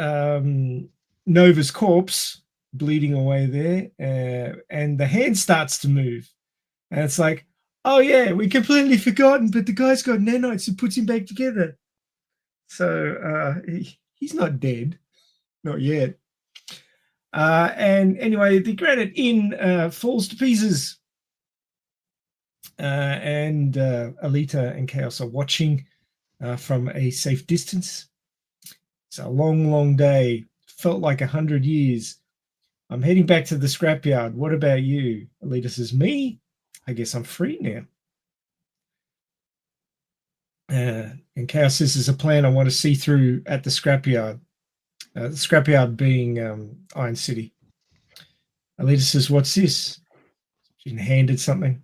S2: Nova's corpse bleeding away there, and the hand starts to move, and it's like, oh yeah, we completely forgotten, but the guy's got nanites and puts him back together. So he's not dead, not yet. And anyway, the Granite Inn falls to pieces. And Alita and KAOS are watching from a safe distance. It's a long, long day. Felt like 100 years. I'm heading back to the scrapyard. What about you? Alita says, "Me? I guess I'm free now." And KAOS says, "There's a plan I want to see through at the scrapyard." The scrapyard being Iron City. Alita says, "What's this?" She handed something.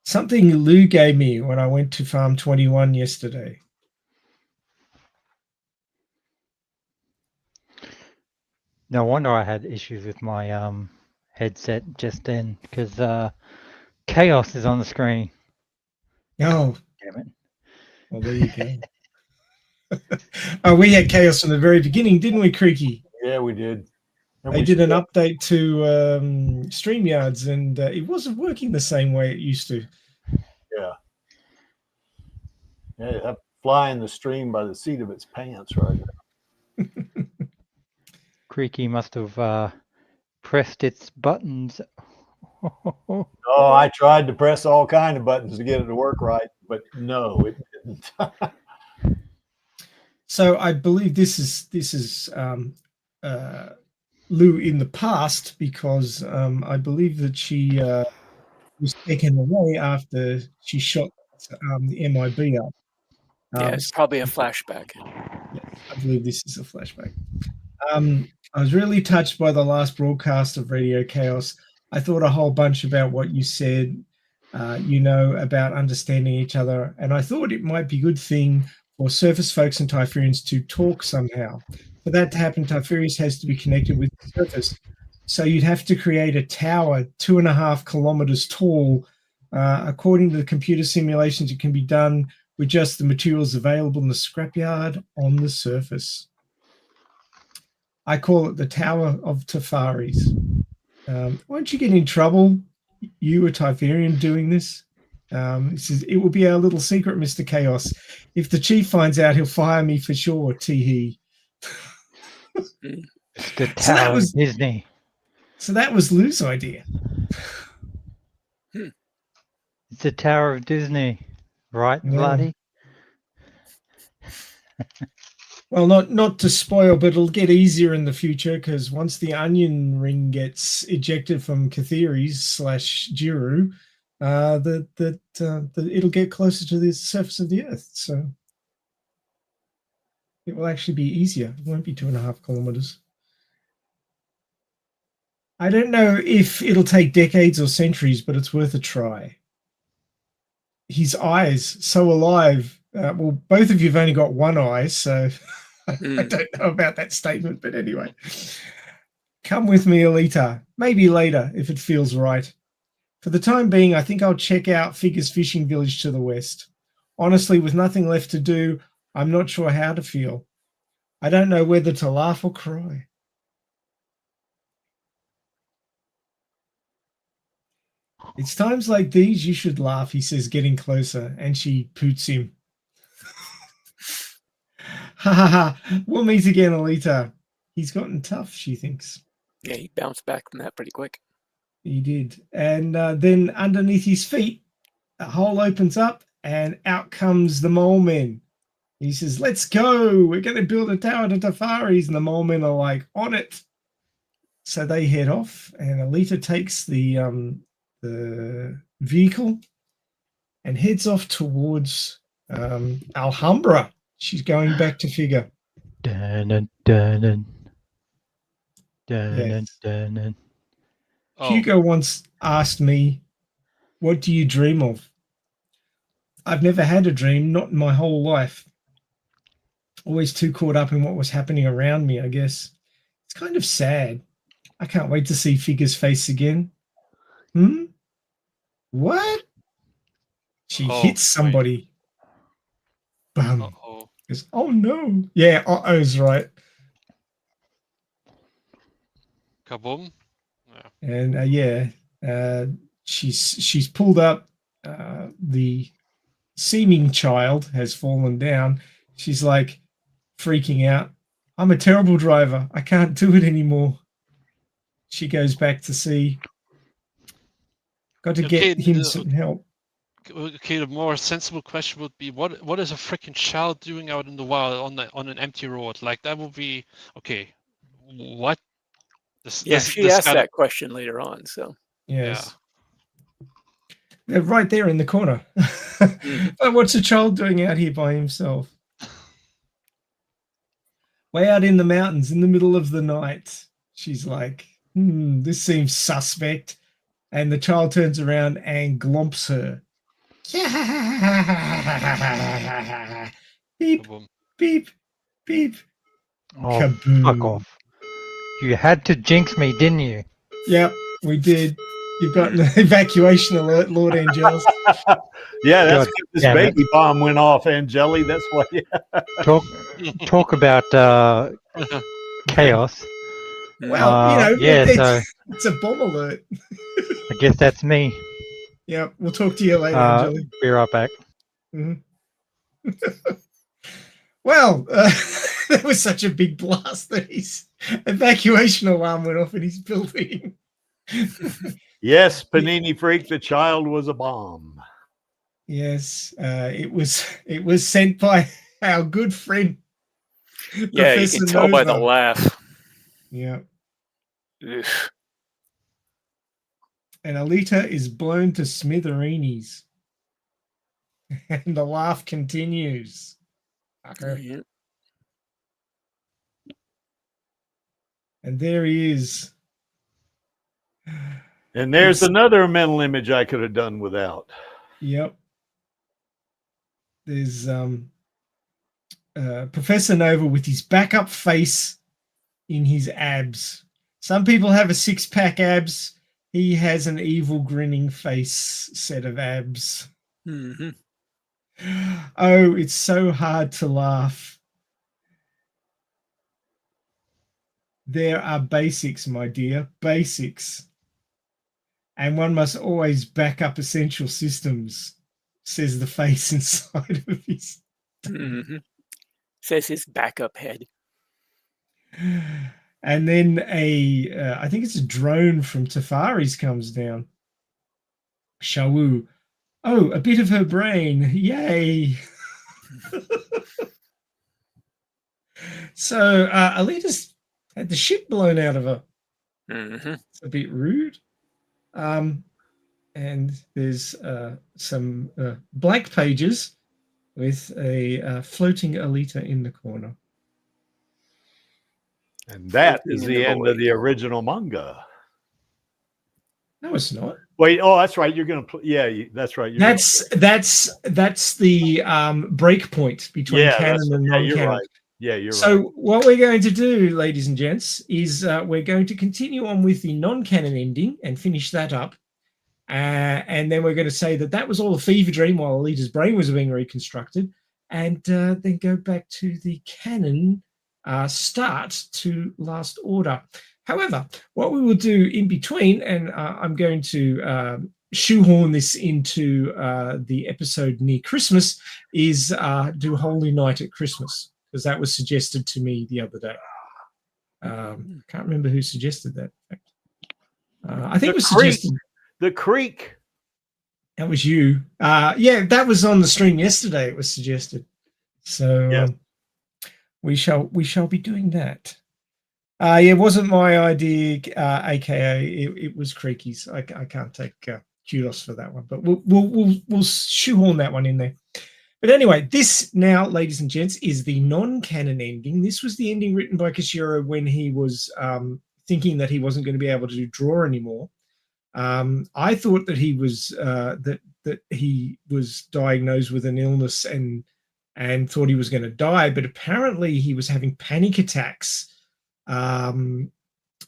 S2: Something Lou gave me when I went to Farm 21 yesterday.
S6: No wonder I had issues with my headset just then, because KAOS is on the screen.
S2: Oh,
S6: Damn it.
S2: Well, there you go. Oh, we had chaos from the very beginning, didn't we, Creaky?
S3: Yeah, we did. And
S2: They
S3: we
S2: did an
S3: still-
S2: update to StreamYards, and it wasn't working the same way it used to.
S3: Yeah. Yeah, it have flying the stream by the seat of its pants right now.
S6: Creaky must have pressed its buttons.
S3: Oh, I tried to press all kind of buttons to get it to work right, but no, it didn't.
S2: So I believe this is Lou in the past, because I believe that she was taken away after she shot the MIB up.
S4: Yeah, it's probably a flashback.
S2: Yeah, I believe this is a flashback. I was really touched by the last broadcast of Radio Chaos. I thought a whole bunch about what you said, about understanding each other, and I thought it might be a good thing for surface folks and Typhurians to talk somehow. For that to happen, Typhurius has to be connected with the surface. So you'd have to create a tower 2.5 kilometers tall. According to the computer simulations, it can be done with just the materials available in the scrapyard on the surface. I call it the Tower of Tafaris. Won't you get in trouble, you, a Typhurian, doing this? He says, it will be our little secret, Mr. Chaos. If the chief finds out, he'll fire me for sure, tee-hee.
S6: It's the Tower of Disney.
S2: So that was Lou's idea.
S6: It's the Tower of Disney, right,
S2: Yeah.
S6: Vladdy?
S2: Well, not to spoil, but it'll get easier in the future, because once the onion ring gets ejected from Katheris/Jiru, it'll get closer to the surface of the Earth. So it will actually be easier. It won't be 2.5 kilometers. I don't know if it'll take decades or centuries, but it's worth a try. His eyes, so alive. Well, both of you have only got one eye, so I don't know about that statement, but anyway. Come with me, Alita. Maybe later, if it feels right. For the time being, I think I'll check out Figure's fishing village to the west. Honestly, with nothing left to do, I'm not sure how to feel. I don't know whether to laugh or cry. It's times like these you should laugh, he says, getting closer, and she poots him. Ha ha ha. We'll meet again, Alita. He's gotten tough, she thinks.
S4: Yeah, he bounced back from that pretty quick.
S2: He did. And then underneath his feet, a hole opens up and out comes the mole men. He says, let's go. We're going to build a tower to Tafaris. And the mole men are like, on it. So they head off, and Alita takes the vehicle and heads off towards Alhambra. She's going back to Figure.
S6: Dun, dun, dun. Dun,
S2: Yes.
S6: dun, dun.
S5: Oh,
S2: Hugo once asked me, what do you dream of? I've never had a dream, not in my whole life. Always too caught up in what was happening around me, I guess. It's kind of sad. I can't wait to see Figure's face again. What? She
S5: Oh,
S2: hits somebody. Bam.
S5: uh-oh.
S2: Goes, oh no. Yeah, uh-oh's right.
S5: Kaboom. Yeah.
S2: And she's pulled up. The seeming child has fallen down. She's like freaking out. I'm a terrible driver. I can't do it anymore. She goes back to see. Got to get him some help.
S5: Okay, the more sensible question would be, what is a freaking child doing out in the wild on an empty road? Like, that would be okay. What?
S4: She asked that question later on. So
S2: yes, they're right there in the corner. But what's a child doing out here by himself? Way out in the mountains in the middle of the night. She's like, this seems suspect. And the child turns around and glomps her. Beep,
S5: Kaboom.
S2: beep, beep.
S6: Oh,
S2: Kaboom.
S6: fuck off. You had to jinx me, didn't you?
S2: Yep, we did. You've got an evacuation alert, Lord Angelus.
S3: Yeah, that's
S6: God
S3: good. This
S6: damn it.
S3: baby bomb went off, Angeli. That's why.
S6: Talk about chaos.
S2: Well, you know,
S6: yeah, so
S2: it's a bomb alert.
S6: I guess that's me.
S2: Yeah, we'll talk to you later, Angeli.
S6: Be right back.
S2: Mhm. Well, that was such a big blast that his evacuation alarm went off in his building.
S3: Yes, Panini Freak, the child was a bomb.
S2: Yes, it was sent by our good friend.
S4: Yeah, you
S2: Professor
S4: can tell by the
S2: Nova.
S4: laugh.
S2: Yeah,
S4: Ugh.
S2: and Alita is blown to smithereens, and the laugh continues. Fucker.
S4: Yeah.
S2: And there he is.
S3: And there's
S2: It's-
S3: another mental image I could have done without.
S2: Yep. There's Professor Nova with his backup face in his abs. Some people have a six-pack abs. He has an evil grinning face set of abs.
S4: Mhm.
S2: Oh, it's so hard to laugh. There are basics, my dear, basics. And one must always back up essential systems, says the face inside of his.
S4: Mhm. Says his backup head.
S2: And then I think it's a drone from Tafari's comes down. Shawu. Oh, a bit of her brain. Yay. So Alita's had the shit blown out of her.
S4: Mhm.
S2: It's a bit rude. And there's some blank pages with a floating Alita in the corner.
S3: And that
S4: Floating
S3: is
S4: in
S3: the
S4: the
S3: end of
S4: void.
S3: the original manga.
S2: No, it's not.
S3: Wait, oh, that's right. You're going to, that's right. You're
S2: That's the break point between
S3: yeah,
S2: canon
S3: that's,
S2: and
S3: yeah,
S2: non-canon.
S3: you're right. Yeah, you're
S2: So
S3: right.
S2: what we're going to do, ladies and gents, is we're going to continue on with the non-canon ending and finish that up. And then we're going to say that that was all a fever dream while Alita's brain was being reconstructed, and then go back to the canon start to Last Order. However, what we will do in between, and I'm going to shoehorn this into the episode near Christmas, is do Holy Night at Christmas, because that was suggested to me the other day. Can't remember who suggested that. I think it was suggested.
S3: The Creek.
S2: That was you. Yeah, that was on the stream yesterday. It was suggested. So
S3: Yes.
S2: we shall be doing that. Yeah, it wasn't my idea, aka it was Creaky's. I can't take kudos for that one, but we'll shoehorn that one in there. But anyway, this now, ladies and gents, is the non-canon ending. This was the ending written by Kishiro when he was thinking that he wasn't going to be able to draw anymore. I thought that he was that he was diagnosed with an illness and thought he was going to die, but apparently he was having panic attacks. And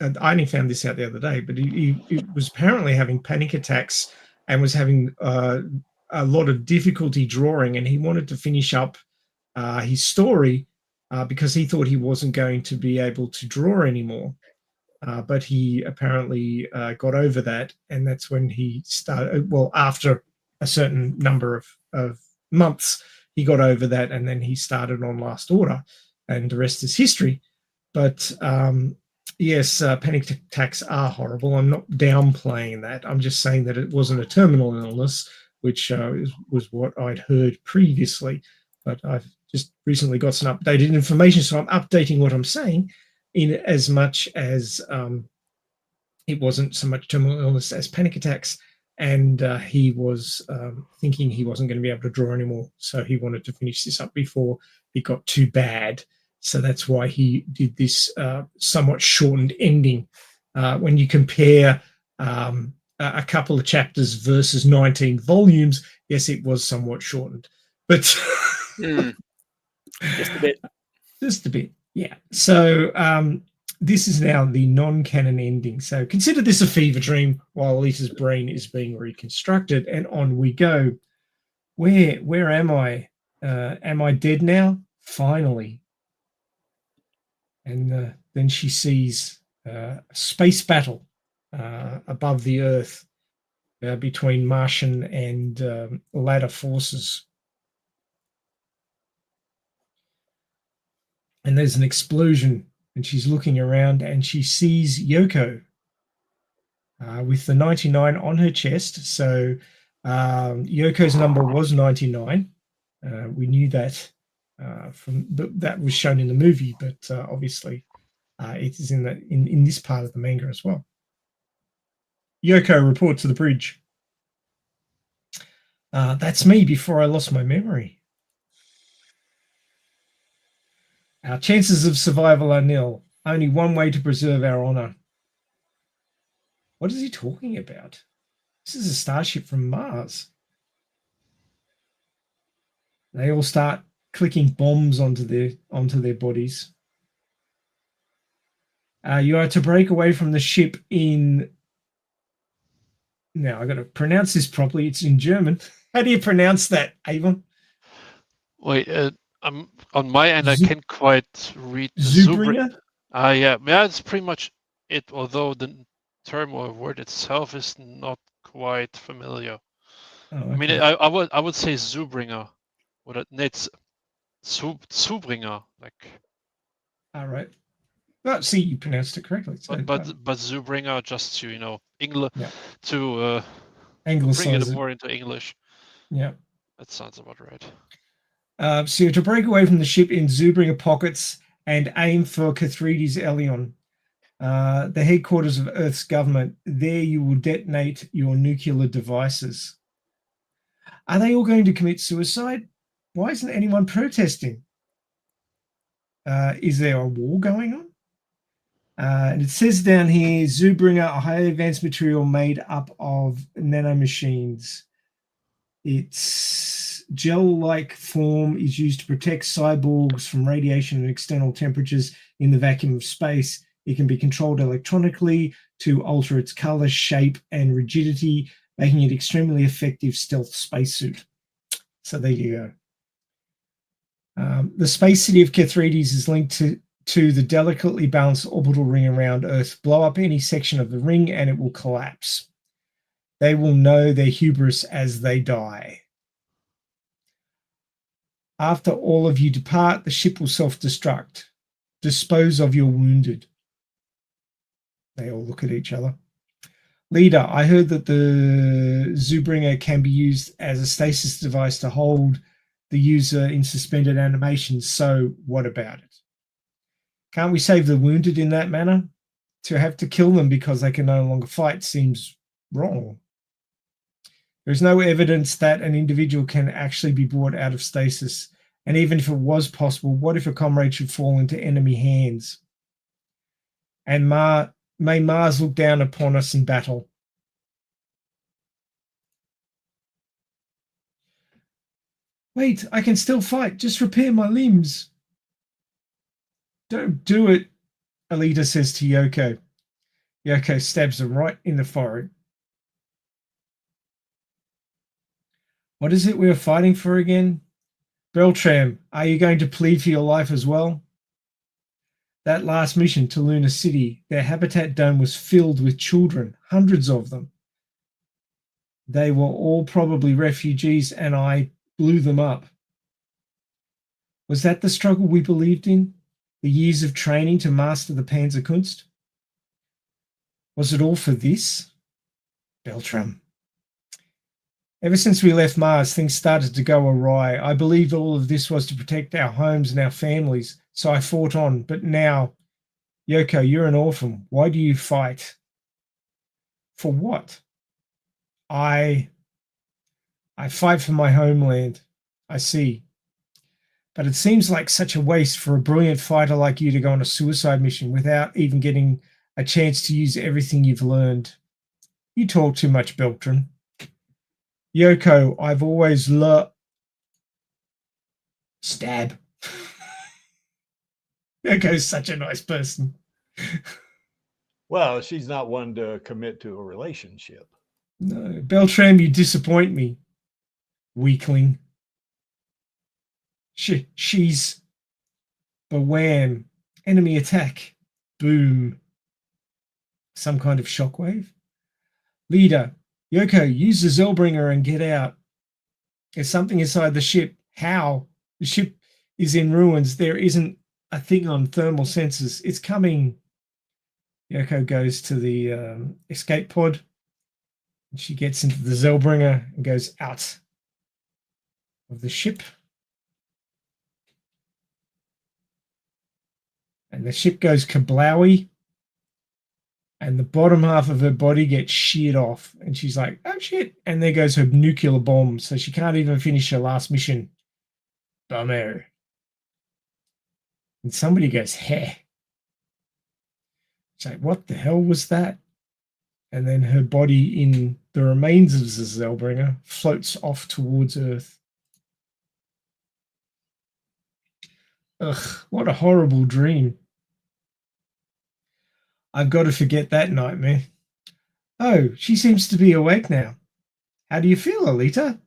S2: I only found this out the other day, but he was apparently having panic attacks and was having a lot of difficulty drawing, and he wanted to finish up his story because he thought he wasn't going to be able to draw anymore. But he apparently got over that, and that's when he started. Well, after a certain number of months, he got over that, and then he started on Last Order, and the rest is history. But yes, panic attacks are horrible. I'm not downplaying that. I'm just saying that it wasn't a terminal illness, which was what I'd heard previously. But I've just recently got some updated information, so I'm updating what I'm saying, in as much as it wasn't so much terminal illness as panic attacks, and he was thinking he wasn't going to be able to draw anymore, so he wanted to finish this up before it got too bad. So that's why he did this somewhat shortened ending. When you compare a couple of chapters versus 19 volumes, yes, it was somewhat shortened, but
S4: Just a bit.
S2: Just a bit. Yeah. So this is now the non-canon ending. So consider this a fever dream while Alita's brain is being reconstructed, and on we go. Where am I? Am I dead now? Finally. And then she sees a space battle above the Earth between Martian and ladder forces. And there's an explosion, and she's looking around, and she sees Yoko with the 99 on her chest. So Yoko's number was 99. We knew that that was shown in the movie, but obviously it is in this part of the manga as well. Yoko, report to the bridge. That's me before I lost my memory. Our chances of survival are nil. Only one way to preserve our honor. What is he talking about? This is a starship from Mars. They all start clicking bombs onto their bodies. You are to break away from the ship in... Now, I got to pronounce this properly. It's in German. How do you pronounce that, Avon?
S5: Wait, I'm on my end. I can't quite read
S2: Zubringer.
S5: Yeah, it's pretty much it. Although the term or word itself is not quite familiar.
S2: Oh, okay.
S5: I mean, I would say Zubringer, or it's Zubringer, like.
S2: All right. Well, see, you pronounced it correctly. So,
S5: but Zubringer, just to English,
S2: yeah.
S5: To
S2: Anglicize
S5: bring it
S2: it
S5: more into English.
S2: Yeah,
S5: that sounds about right.
S2: So you're to break away from the ship in Zubringer pockets and aim for Kathrides Elion, the headquarters of Earth's government. There you will detonate your nuclear devices. Are they all going to commit suicide? Why isn't anyone protesting? Is there a war going on? And it says down here, Zubringer, a highly advanced material made up of nanomachines. Its gel-like form is used to protect cyborgs from radiation and external temperatures in the vacuum of space. It can be controlled electronically to alter its color, shape, and rigidity, making it extremely effective stealth spacesuit. So there you go. The space city of Kathrides is linked to the delicately balanced orbital ring around Earth. Blow up any section of the ring and it will collapse. They will know their hubris as they die. After all of you depart, the ship will self-destruct. Dispose of your wounded. They all look at each other. Leader, I heard that the Zubringer can be used as a stasis device to hold the user in suspended animation. So what about it? Can't we save the wounded in that manner? To have to kill them because they can no longer fight seems wrong. There's no evidence that an individual can actually be brought out of stasis. And even if it was possible, what if a comrade should fall into enemy hands? And may Mars look down upon us in battle. Wait, I can still fight. Just repair my limbs. Don't do it, Alita says to Yoko. Yoko stabs him right in the forehead. What is it we are fighting for again? Beltram, are you going to plead for your life as well? That last mission to Lunar City, their habitat dome was filled with children, hundreds of them. They were all probably refugees and I blew them up. Was that the struggle we believed in? The years of training to master the Panzerkunst? Was it all for this? Beltram. Ever since we left Mars, things started to go awry. I believed all of this was to protect our homes and our families, so I fought on. But now, Yoko, you're an orphan. Why do you fight? For what? I fight for my homeland. I see. But it seems like such a waste for a brilliant fighter like you to go on a suicide mission without even getting a chance to use everything you've learned. You talk too much, Beltran. Yoko, I've always stab. Yoko's such a nice person.
S3: Well, she's not one to commit to a relationship.
S2: No, Beltram, you disappoint me, weakling. She's Bawam. Enemy attack. Boom. Some kind of shockwave. Leader, Yoko, use the Zellbringer and get out. There's something inside the ship. How? The ship is in ruins. There isn't a thing on thermal sensors. It's coming. Yoko goes to the escape pod. And she gets into the Zellbringer and goes out of the ship. And the ship goes kablowy. And the bottom half of her body gets sheared off. And she's like, oh, shit. And there goes her nuclear bomb. So she can't even finish her last mission. Bummer. And somebody goes, heh. It's like, what the hell was that? And then her body in the remains of the Zellbringer floats off towards Earth. Ugh, what a horrible dream. I've got to forget that nightmare. Oh, she seems to be awake now. How do you feel, Alita?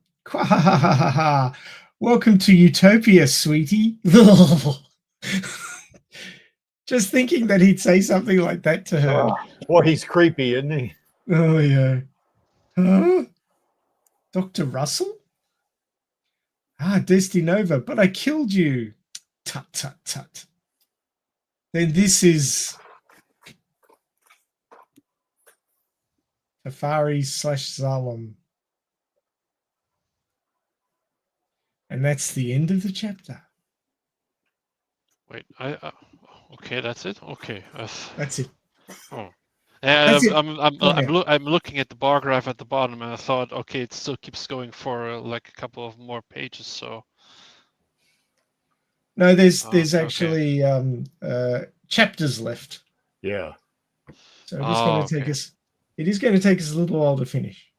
S2: Welcome to Utopia, sweetie. Just thinking that he'd say something like that to her.
S3: Boy, he's creepy, isn't he?
S2: Oh, yeah. Huh? Dr. Russell? Ah, Destinova, but I killed you. Tut, tut, tut. Then this is Tafari/Zalem. And that's the end of the chapter.
S5: Wait, okay, that's it. Okay,
S2: That's it.
S5: oh, yeah,
S2: That's it.
S5: I'm looking at the bar graph at the bottom, and I thought, okay, it still keeps going for like a couple of more pages. So
S2: No, there's
S5: okay.
S2: actually chapters left.
S3: Yeah.
S2: So it is going to take us. It is going to take us a little while to finish.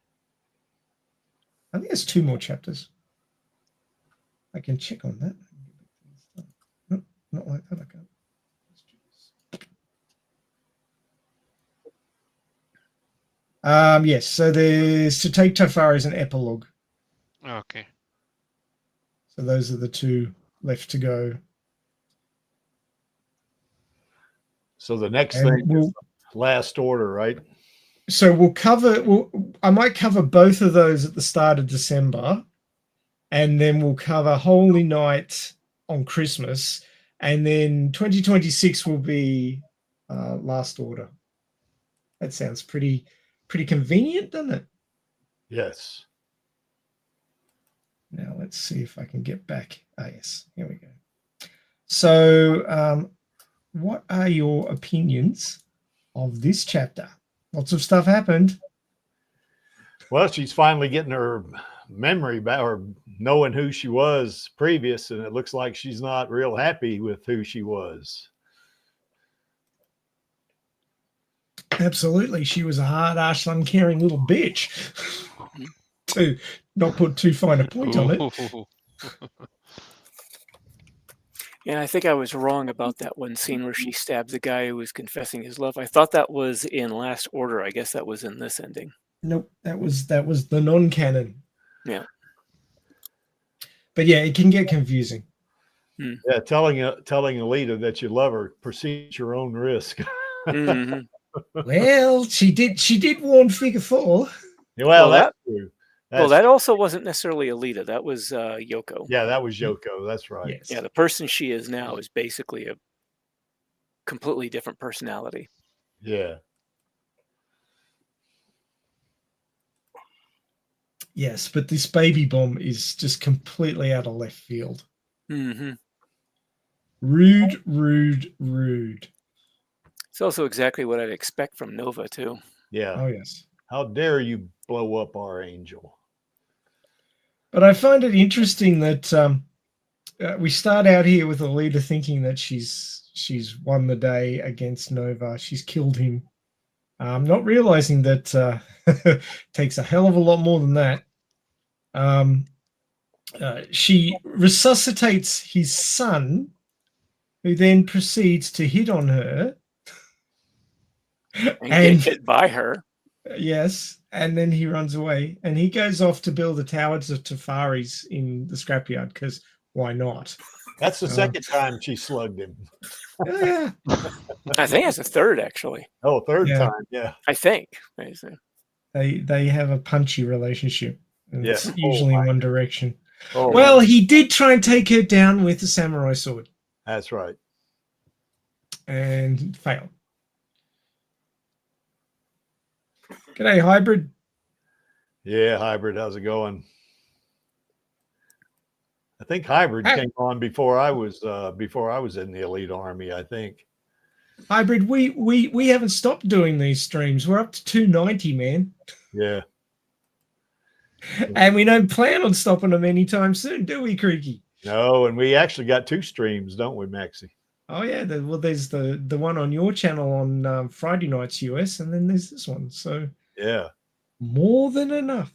S2: I think there's 2 more chapters. I can check on that. No, not like that. I can't. Yes. So there's to take Tofari as an epilogue.
S5: Okay.
S2: So those are the 2 left to go.
S3: So the next
S2: And
S3: thing is Last Order, right?
S2: So we'll cover. I might cover both of those at the start of December, and then we'll cover Holy Night on Christmas, and then 2026 will be Last Order. That sounds pretty convenient, doesn't it?
S3: Yes.
S2: Now let's see if I can get back. Ah, yes, here we go. So, what are your opinions of this chapter? Lots of stuff happened.
S3: Well, she's finally getting her memory back, or knowing who she was previous, and it looks like she's not real happy with who she was.
S2: Absolutely. She was a hard-ass, uncaring little bitch. To not put too fine a point on it.
S4: Yeah, I think I was wrong about that one scene where she stabs the guy who was confessing his love. I thought that was in Last Order. I guess that was in this ending.
S2: Nope, that was the non-canon.
S4: Yeah.
S2: But yeah, it can get confusing.
S3: Yeah, telling Alita that you love her, proceed at your own risk.
S4: Mm-hmm.
S2: Well, she did warn Figure 4.
S3: Well, that's true.
S4: Well, that also wasn't necessarily Alita. That was Yoko.
S3: Yeah, that was Yoko. That's right.
S2: Yes.
S4: Yeah, the person she is now is basically a completely different personality.
S3: Yeah.
S2: Yes, but this baby bomb is just completely out of left field.
S4: Mm-hmm.
S2: Rude, rude, rude.
S4: It's also exactly what I'd expect from Nova, too.
S3: Yeah.
S2: Oh, yes.
S3: How dare you blow up our angel?
S2: But I find it interesting that we start out here with Alita thinking that she's won the day against Nova. She's killed him. Not realizing that takes a hell of a lot more than that. She resuscitates his son, who then proceeds to hit on her.
S4: And get hit by her.
S2: Yes, and then he runs away, and he goes off to build the towers of Tafari's in the scrapyard because why not?
S3: That's the second time she slugged him.
S2: Yeah,
S4: I think that's the third, actually.
S3: Oh, third
S2: Yeah.
S3: time. Yeah.
S4: I think.
S2: they have a punchy relationship, and
S3: Yeah.
S2: it's usually in one direction.
S3: Oh,
S2: Well, he did try and take her down with a samurai sword
S3: that's right.
S2: and failed. G'day, Hybrid.
S3: Yeah, Hybrid, how's it going? I think Hybrid came on before I was in the Elite Army, I think.
S2: Hybrid, we haven't stopped doing these streams. We're up to 290, man.
S3: Yeah.
S2: And we don't plan on stopping them anytime soon, do we, Creaky?
S3: No, and we actually got 2 streams, don't we, Maxie?
S2: Oh yeah, there's the one on your channel on Friday nights US, and then there's this one. So
S3: Yeah.
S2: more than enough.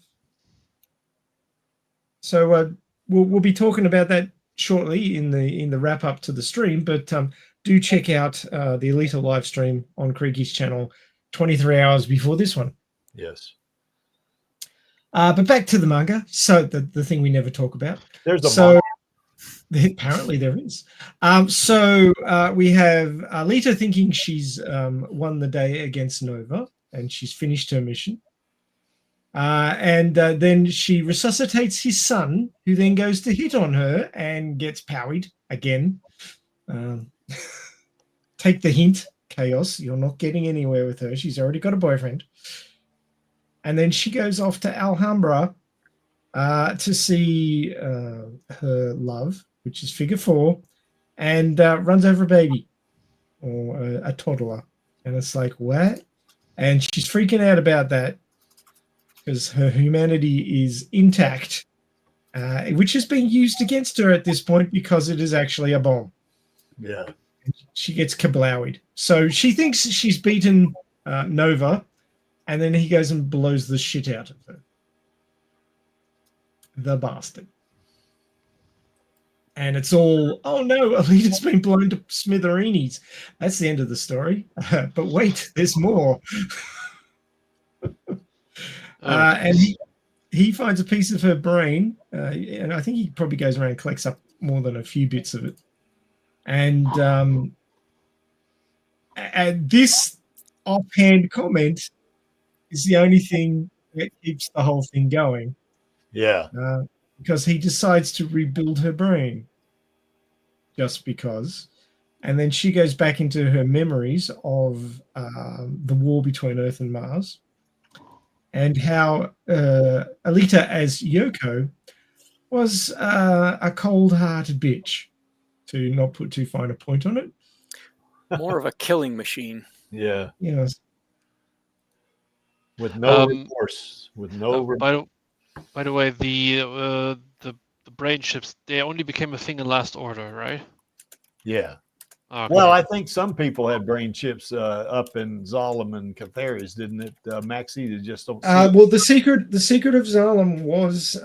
S2: So we'll be talking about that shortly in the wrap up to the stream. But do check out the Alita live stream on Creaky's channel 23 hours before this one.
S3: Yes.
S2: But back to the manga. So the thing we never talk about.
S3: There's a
S2: So apparently there is. So we have Alita thinking she's won the day against Nova, and she's finished her mission. And then she resuscitates his son, who then goes to hit on her and gets powered again. Take the hint, KAOS. You're not getting anywhere with her. She's already got a boyfriend. And then she goes off to Alhambra to see her love, which is figure 4, and runs over a baby or a toddler. And it's like, what? And she's freaking out about that because her humanity is intact, which is being used against her at this point because it is actually a bomb.
S3: Yeah.
S2: She gets kablowied. So she thinks she's beaten Nova, and then he goes and blows the shit out of her. The bastard. And it's all, oh no, Alita's been blown to smithereens. That's the end of the story. But wait, there's more. And he finds a piece of her brain, and I think he probably goes around and collects up more than a few bits of it. And this offhand comment is the only thing that keeps the whole thing going.
S3: Yeah.
S2: Because he decides to rebuild her brain just because. And then she goes back into her memories of the war between Earth and Mars, and how Alita as Yoko was a cold-hearted bitch, to not put too fine a point on it.
S4: More of a killing machine.
S3: Yeah.
S2: Yes.
S3: With no remorse. With no remorse.
S5: By the way, the brain chips, they only became a thing in Last Order, right?
S3: Yeah.
S5: Okay.
S3: Well, I think some people had brain chips up in Zalem and Catharis, didn't it, Maxie? They just don't see it.
S2: Well, the secret of Zalem was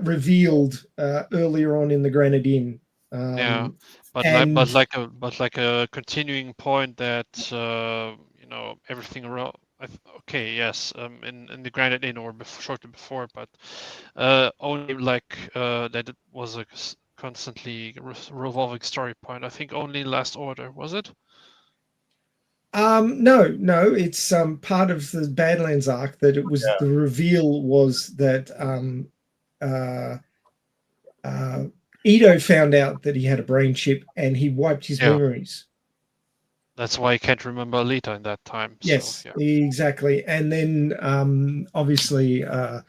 S2: revealed earlier on in the Grenadine.
S5: Yeah, but like a continuing point that everything around. Okay, yes, in the Granite Inn or shortly before, but only like that it was a constantly revolving story point. I think only Last Order, was it?
S2: No, it's part of the Badlands arc that it was the reveal was that Ito found out that he had a brain chip and he wiped his memories.
S5: That's why I can't remember Alita in that time.
S2: Yes,
S5: so, yeah.
S2: Exactly. And then obviously there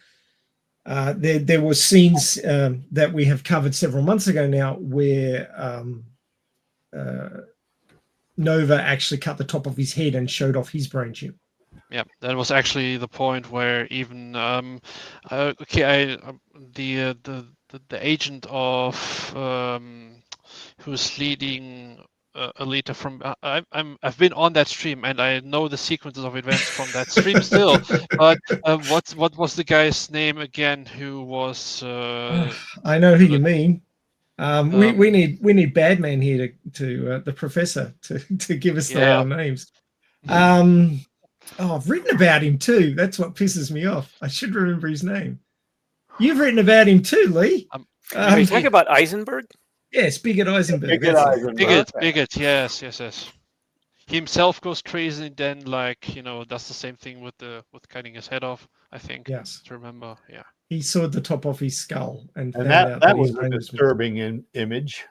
S2: were scenes that we have covered several months ago now where Nova actually cut the top of his head and showed off his brain chip.
S5: Yeah, that was actually the point where even the agent of who's leading Alita from I've been on that stream and I know the sequences of events from that stream still. But what was the guy's name again? Who was?
S2: I know who you mean. We need Badman here to the professor to give us the names. I've written about him too. That's what pisses me off. I should remember his name. You've written about him too, Lee.
S4: Are you talking about Eisenberg?
S2: Yes, Bigot Eisenberg.
S3: Bigot
S2: that's it.
S3: Eisenberg.
S5: Bigot, yes. He himself goes crazy, and then does the same thing with cutting his head off. I think.
S2: Yes.
S5: To remember, yeah.
S2: He sawed the top off his skull, and found
S3: that
S2: out
S3: that
S2: his
S3: was a
S2: brain was missing.
S3: disturbing image.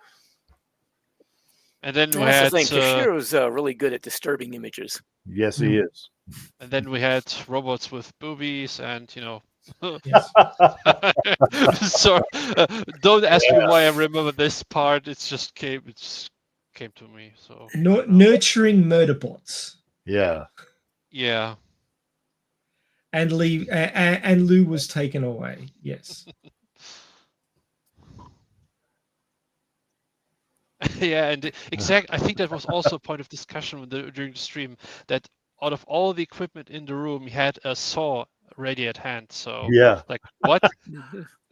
S5: And then we
S4: That's
S5: had
S4: the thing. Kashiro's really good at disturbing images.
S3: Yes, he is.
S5: and then we had robots with boobies, and
S2: Yes.
S5: so don't ask me why I remember this part. It just came to me. So
S2: Nurturing murder bots.
S3: Yeah.
S5: yeah.
S2: And Lou was taken away. Yes.
S5: Yeah, and I think that was also a point of discussion during the stream, that out of all the equipment in the room, he had a saw ready at hand. So
S3: Yeah.
S5: like what?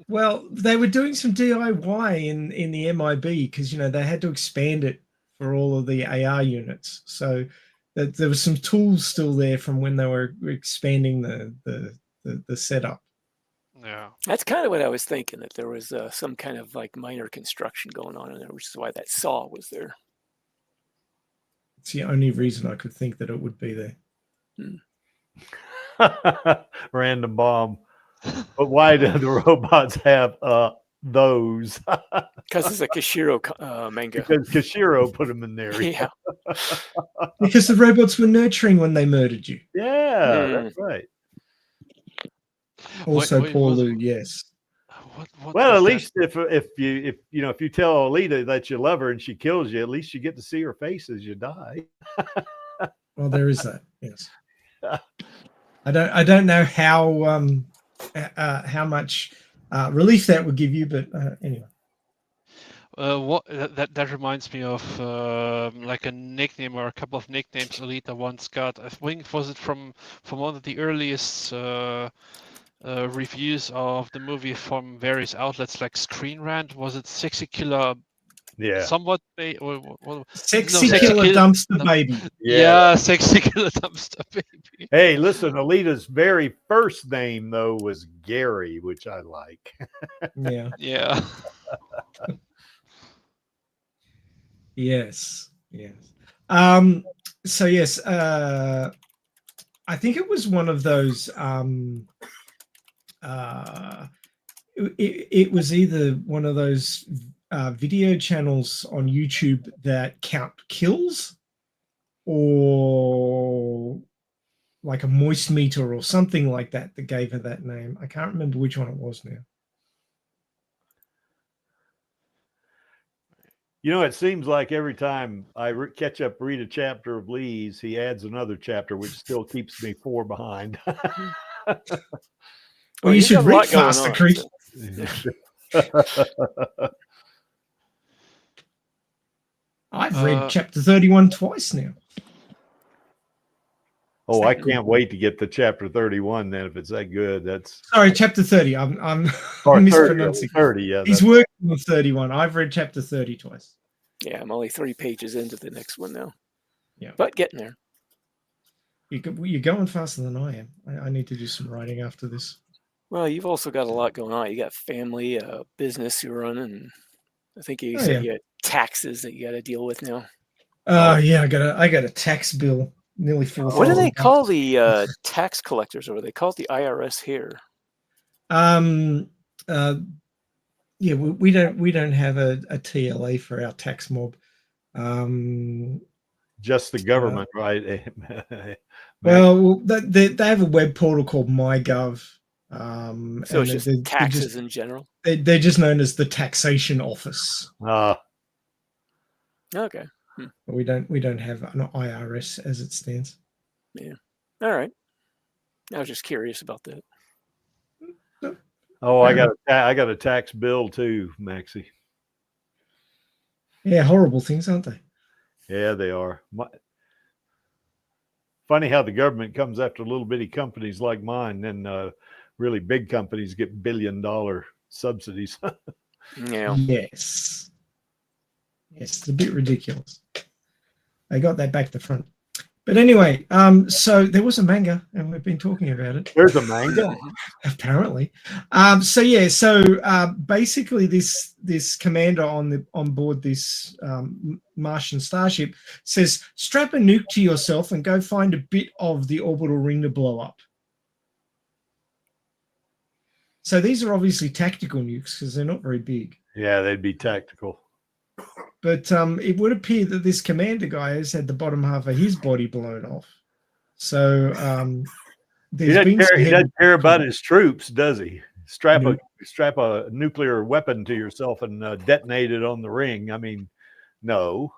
S2: Well, they were doing some DIY in the MIB because they had to expand it for all of the AR units. So there was some tools still there from when they were expanding the setup.
S5: Yeah.
S4: That's kind of what I was thinking, that there was some kind of like minor construction going on in there, which is why that saw was there.
S2: It's the only reason I could think that it would be there.
S3: Random bomb. But why do the robots have those?
S4: Because it's a Kashiro manga.
S3: Because Kashiro put them in there.
S4: Yeah.
S2: Because the robots were nurturing when they murdered you.
S3: Yeah, that's right.
S2: Also,
S5: Wait,
S2: poor
S5: what-
S2: Lou. Yes.
S5: What
S3: Well,
S5: was
S3: at
S5: that?
S3: least if you tell Alita that you love her and she kills you, at least you get to see her face as you die.
S2: Well, there is that. Yes. I don't know how much relief that would give you, but anyway.
S5: What that reminds me of like a nickname or a couple of nicknames Alita once got. I think was it from one of the earliest reviews of the movie from various outlets like Screen Rant. Was it Sexy Killer?
S3: Yeah.
S5: Somewhat.
S2: Sexy
S5: Sexy
S2: killer
S5: Killer-
S2: dumpster baby.
S5: Yeah, Sexy Killer Dumpster Baby.
S3: Hey, listen, Alita's very first name though was Gary, which I like.
S2: Yeah.
S5: Yeah.
S2: Yes. Yes. So yes, I think it was one of those. It was either one of those video channels on YouTube that count kills, or like a moist meter or something like that gave her that name. I can't remember which one it was now.
S3: It seems like every time I read a chapter of Lee's, he adds another chapter, which still keeps me 4 behind.
S2: Well, you
S4: he's
S2: should
S4: got a
S2: read
S4: lot going
S2: faster,
S4: on,
S2: Creek.
S4: so-
S2: I've read chapter 31 twice now.
S3: Oh, I can't wait to get to chapter 31 then, if it's that good. That's
S2: Sorry, chapter 30. I'm
S3: or 30,
S2: mispronouncing.
S3: 30, yeah.
S2: He's
S3: that's-
S2: working on 31. I've read chapter 30 twice.
S4: Yeah, I'm only 3 pages into the next one now.
S2: Yeah.
S4: But getting there.
S2: You're going faster than I am. I need to do some writing after this.
S4: Well, you've also got a lot going on. You got family, business you're running. I think you said you had taxes that you got to deal with now.
S2: Yeah, I got a tax bill, nearly $4,000.
S4: What do they call the tax collectors over? They call it the IRS here.
S2: Yeah, we don't have a TLA for our tax mob.
S3: Just the government, right?
S2: Well, they have a web portal called MyGov.
S4: So
S2: and
S4: it's
S2: they're
S4: just taxes in general.
S2: They're just known as the taxation office.
S4: Okay.
S2: We don't have an IRS as it stands.
S4: Yeah. All right. I was just curious about that.
S3: Oh, I got a tax bill too, Maxie.
S2: Yeah, horrible things, aren't they?
S3: Yeah, they are. Funny how the government comes after little bitty companies like mine, and really big companies get $1 billion subsidies.
S4: Yeah.
S2: Yes, it's a bit ridiculous. They got that back to front. But anyway, so there was a manga, and we've been talking about it.
S3: There's a manga.
S2: Apparently. Basically this commander on board this Martian starship says, strap a nuke to yourself and go find a bit of the orbital ring to blow up. So these are obviously tactical nukes because they're not very big.
S3: Yeah, they'd be tactical.
S2: But it would appear that this commander guy has had the bottom half of his body blown off. So
S3: He doesn't care about his troops, does he? Strap a nuclear weapon to yourself and detonate it on the ring. I mean, no.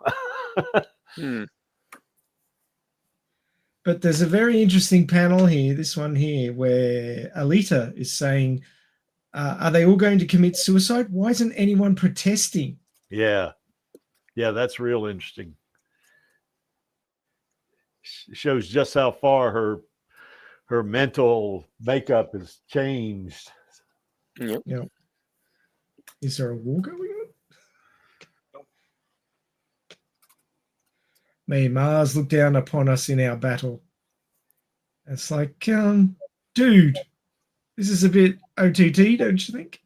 S2: But there's a very interesting panel here, this one here, where Alita is saying, are they all going to commit suicide? Why isn't anyone protesting?
S3: Yeah. Yeah, that's real interesting. Shows just how far her mental makeup has changed.
S4: Yep.
S2: Yep. Is there a war going on? May Mars look down upon us in our battle. It's like, dude, this is a bit OTT, don't you think?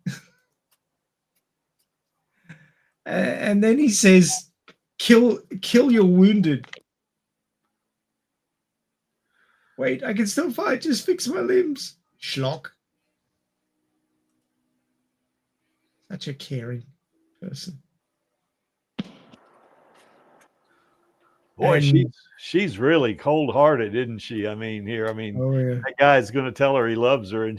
S2: And then he says, kill your wounded. Wait, I can still fight. Just fix my limbs. Schlock. Such a caring person.
S3: Boy,
S2: And-
S3: she's really cold-hearted, isn't she? I mean,
S2: Oh, yeah.
S3: that guy's going to tell her he loves her, and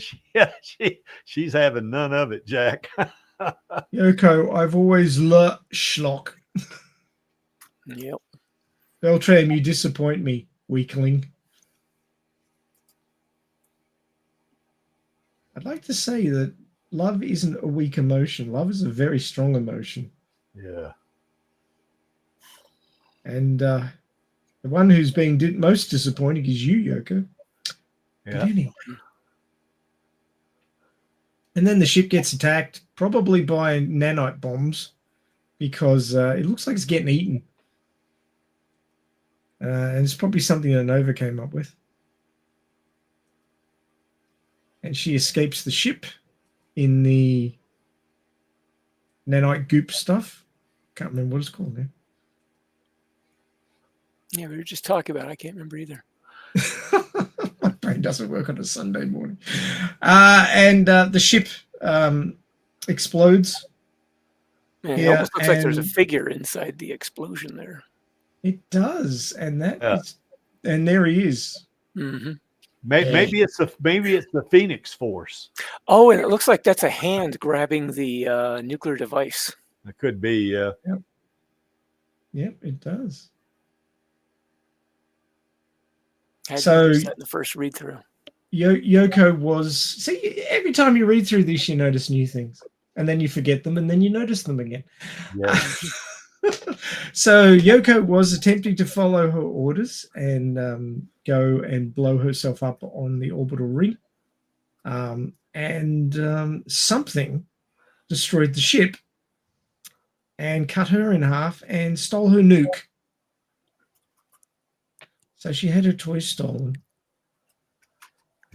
S3: she's having none of it, Jack.
S2: Yoko, I've always schlock.
S4: Yep.
S2: Beltram, you disappoint me, weakling. I'd like to say that love isn't a weak emotion. Love is a very strong emotion.
S3: Yeah.
S2: And the one who's being most disappointing is you, Yoko.
S3: Yeah.
S2: But anyway. And then the ship gets attacked, probably by nanite bombs, because it looks like it's getting eaten. And it's probably something that Nova came up with. And she escapes the ship in the nanite goop stuff. Can't remember what it's called now.
S4: Yeah, we were just talking about it. I can't remember either.
S2: My brain doesn't work on a Sunday morning. And the ship explodes.
S4: Yeah, it
S2: Yeah,
S4: almost looks like there's a
S2: and-
S4: figure inside the explosion there.
S2: It does. And
S3: Yeah.
S2: and there he is.
S4: Mm-hmm.
S3: Maybe it's the Phoenix Force.
S4: Oh, and it looks like that's a hand grabbing the nuclear device.
S3: It could be.
S2: Yep, it does.
S4: Had
S2: So-
S4: noticed that in the first read through.
S2: Yoko was... See, every time you read through this, you notice new things. And then you forget them, and then you notice them again.
S3: Yeah.
S2: So Yoko was attempting to follow her orders and go and blow herself up on the orbital ring. And something destroyed the ship and cut her in half and stole her nuke. So she had her toys stolen.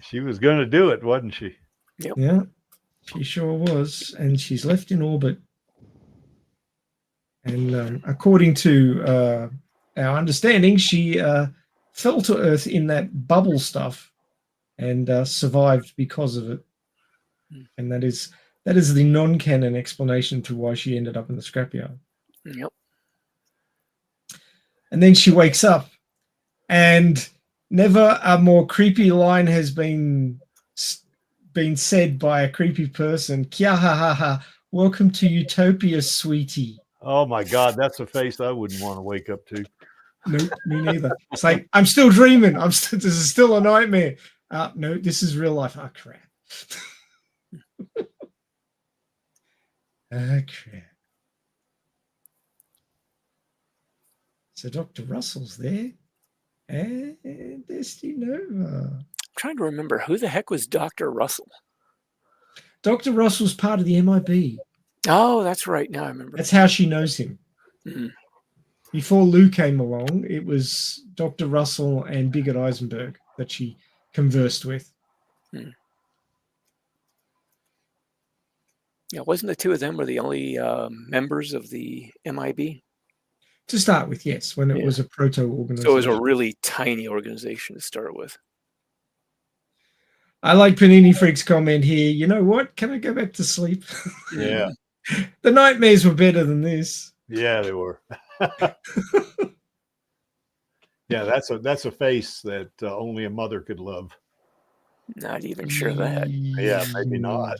S3: She was going to do it, wasn't she?
S2: Yeah, she sure was. And she's left in orbit. And according to our understanding, she fell to Earth in that bubble stuff and survived because of it. And that is the non-canon explanation to why she ended up in the scrapyard.
S4: Yep.
S2: And then she wakes up, and never a more creepy line has been said by a creepy person. Kia ha ha ha! Welcome to Utopia, sweetie.
S3: Oh my God, that's a face I wouldn't want to wake up to.
S2: Nope, me neither. It's like, I'm still dreaming. This is still a nightmare. No, this is real life. Oh, crap. Oh, crap. So Dr. Russell's there. And there's Steve Nova.
S4: I'm trying to remember who the heck was Dr. Russell.
S2: Dr. Russell's part of the MIB.
S4: Oh, that's right. Now I remember.
S2: That's how she knows him.
S4: Mhm.
S2: Before Lou came along, it was Dr. Russell and Bigot Eisenberg that she conversed with.
S4: Yeah, wasn't the two of them were the only members of the MIB?
S2: To start with, yes, when it was a proto-organization.
S4: So it was a really tiny organization to start with.
S2: I like Panini Freak's comment here. You know what? Can I go back to sleep?
S3: Yeah.
S2: The nightmares were better than this.
S3: Yeah, they were. Yeah, that's a face that only a mother could love.
S4: Not even sure of that.
S3: Yeah, maybe not.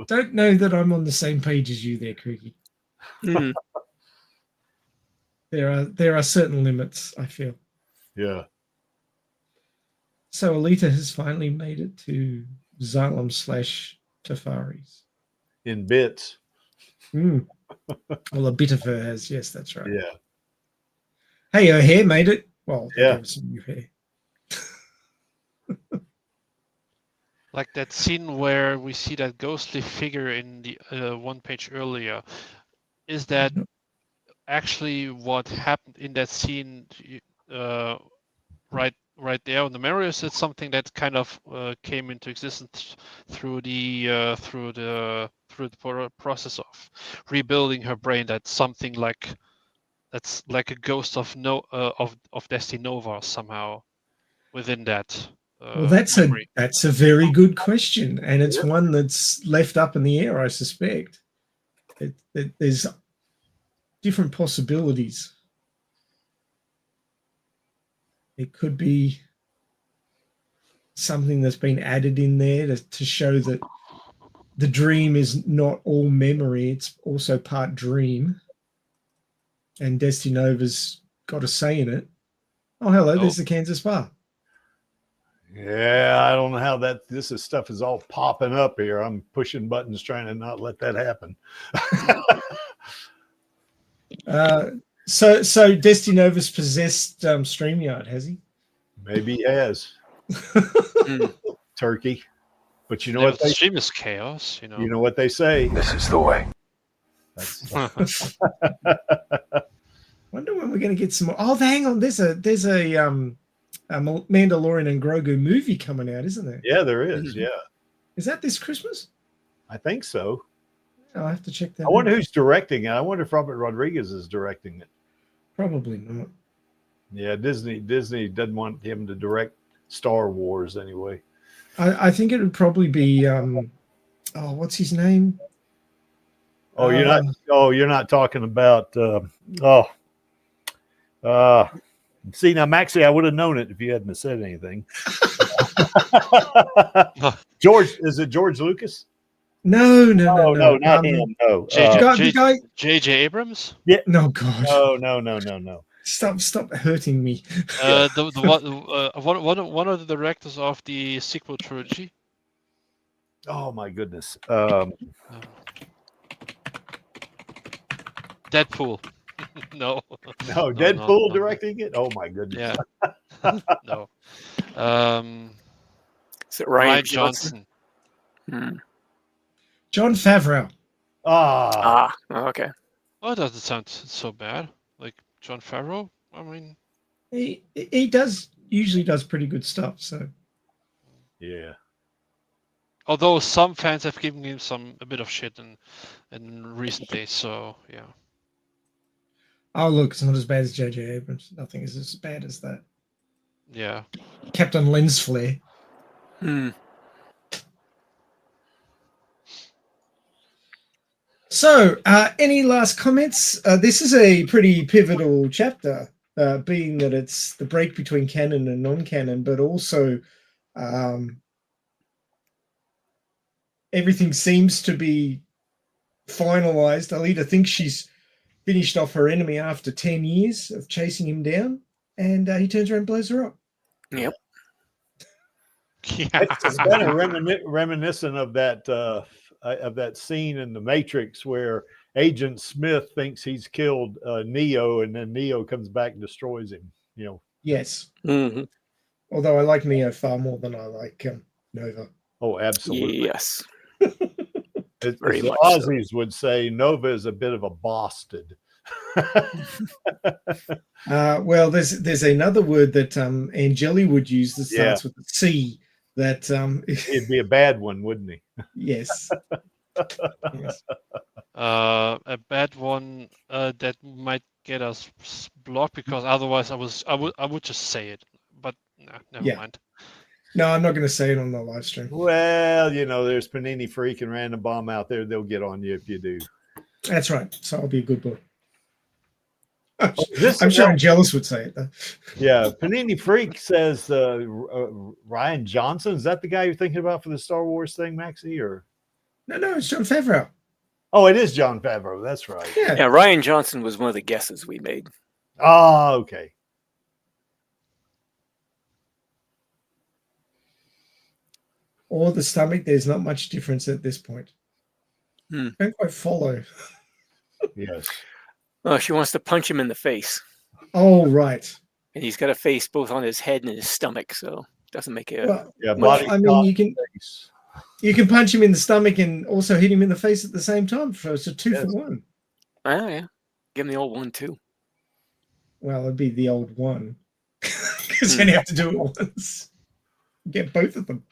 S2: Don't know that I'm on the same page as you there, Craigie.
S4: Mm.
S2: There are certain limits, I feel.
S3: Yeah.
S2: So Alita has finally made it to Xylem/Tafaris.
S3: In bits.
S2: Well, a bit of her has. Yes, that's right.
S3: Yeah.
S2: Hey, her hair made it. Well, they
S3: Yeah.
S2: gave us some new hair.
S5: Like that scene where we see that ghostly figure in the one page earlier. Is that actually what happened in that scene right there on the mirror? Is it something that kind of came into existence through the process of rebuilding her brain? That's something that's like a ghost of Destiny Nova somehow within that.
S2: Well, that's
S5: memory.
S2: a very good question, and it's one that's left up in the air, I suspect. There's different possibilities. It could be something that's been added in there to show that the dream is not all memory, it's also part dream. And Destiny Nova's got a say in it. Oh, hello, there's the Kansas bar.
S3: Yeah, I don't know how this stuff is all popping up here. I'm pushing buttons trying to not let that happen.
S2: So Destiny Nova's possessed StreamYard, has he?
S3: Maybe he has. Turkey. But you know what
S5: the stream is chaos, you know.
S3: You know what they say.
S7: This is the way.
S2: Wonder when we're going to get some more. Oh, hang on. There's a Mandalorian and Grogu movie coming out, isn't there?
S3: Yeah, there is. Yeah.
S2: Is that this Christmas?
S3: I think so.
S2: I'll have to check that
S3: I wonder
S2: out.
S3: who's directing it. I wonder if Robert Rodriguez is directing it.
S2: Probably not.
S3: Yeah, Disney doesn't want him to direct Star Wars anyway.
S2: I think it would probably be what's his name?
S3: Oh, you're not talking about see now, Maxie, I would have known it if you hadn't said anything. Is it George Lucas?
S2: No,
S3: not him. No.
S5: J.J. Abrams?
S3: Yeah.
S2: No, God.
S3: No.
S2: Stop hurting me.
S5: One of the directors of the sequel trilogy.
S3: Oh my goodness.
S5: Deadpool. No,
S3: Deadpool directing it. Oh my goodness.
S5: Yeah. No.
S4: Is it
S5: Ryan Johnson?
S2: Jon Favreau.
S4: Okay.
S5: Oh, that doesn't sound so bad. Like Jon Favreau. I mean,
S2: he usually does pretty good stuff. So
S3: yeah.
S5: Although some fans have given him a bit of shit in recent days. So yeah.
S2: Oh, look, it's not as bad as J.J. Abrams. Nothing is as bad as that.
S5: Yeah.
S2: Captain Lens Flare. So, any last comments? This is a pretty pivotal chapter, being that it's the break between canon and non-canon, but also everything seems to be finalized. Alita thinks she's finished off her enemy after 10 years of chasing him down, and he turns around and blows her up.
S4: Yep.
S3: It's kind of reminiscent of that scene in The Matrix where Agent Smith thinks he's killed Neo, and then Neo comes back and destroys him. You know.
S2: Yes.
S4: Mm-hmm.
S2: Although I like Neo far more than I like Nova.
S3: Oh, absolutely.
S4: Yes.
S3: As the Aussies would say, Nova is a bit of a bastard.
S2: Well, there's another word that Angeli would use that
S3: Yeah.
S2: starts with a C. That
S3: It'd be a bad one, wouldn't he?
S2: yes. Yes.
S5: A bad one that might get us blocked, because otherwise I would just say it, but nah, never
S2: Yeah.
S5: mind.
S2: No, I'm not going to say it on the live stream.
S3: Well, there's Panini Freak and Random Bomb out there. They'll get on you if you do.
S2: That's right. So I'll be a good boy.
S3: This-
S2: I'm sure Angelus would say it though.
S3: Yeah, Panini Freak says Ryan Johnson. Is that the guy you're thinking about for the Star Wars thing, Maxie? Or
S2: No, it's John Favreau.
S3: oh, it is Jon Favreau. That's right.
S2: Yeah.
S4: Yeah, Ryan Johnson was one of the guesses we made.
S3: Oh, okay.
S2: Or the stomach. There's not much difference at this point. Don't quite follow.
S3: Yes.
S4: Oh, she wants to punch him in the face,
S2: Oh, right.
S4: and he's got a face both on his head and his stomach, so it doesn't make it.
S2: Well,
S3: Yeah.
S2: well,
S3: Body
S2: I mean, you can punch him in the stomach and also hit him in the face at the same time. So it's a 2 for 1.
S4: Oh yeah, give him the old 1-2.
S2: Well, it'd be the old one because then you have to do it once. Get both of them.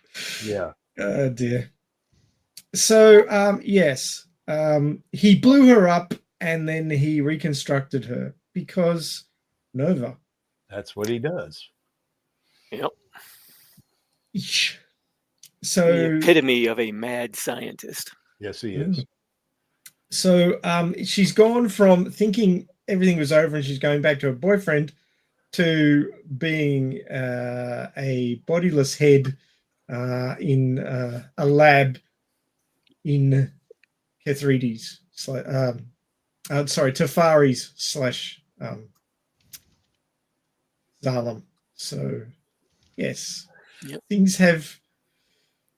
S3: Yeah.
S2: Oh dear. So yes, he blew her up and then he reconstructed her because Nova.
S3: That's what he does.
S4: Yep.
S2: Eesh.
S4: The
S2: So
S4: epitome of a mad scientist.
S3: Yes, he is.
S2: So she's gone from thinking everything was over and she's going back to her boyfriend to being a bodiless head in a lab in Kethrides. Tefari's / Zalem. So, yes, things have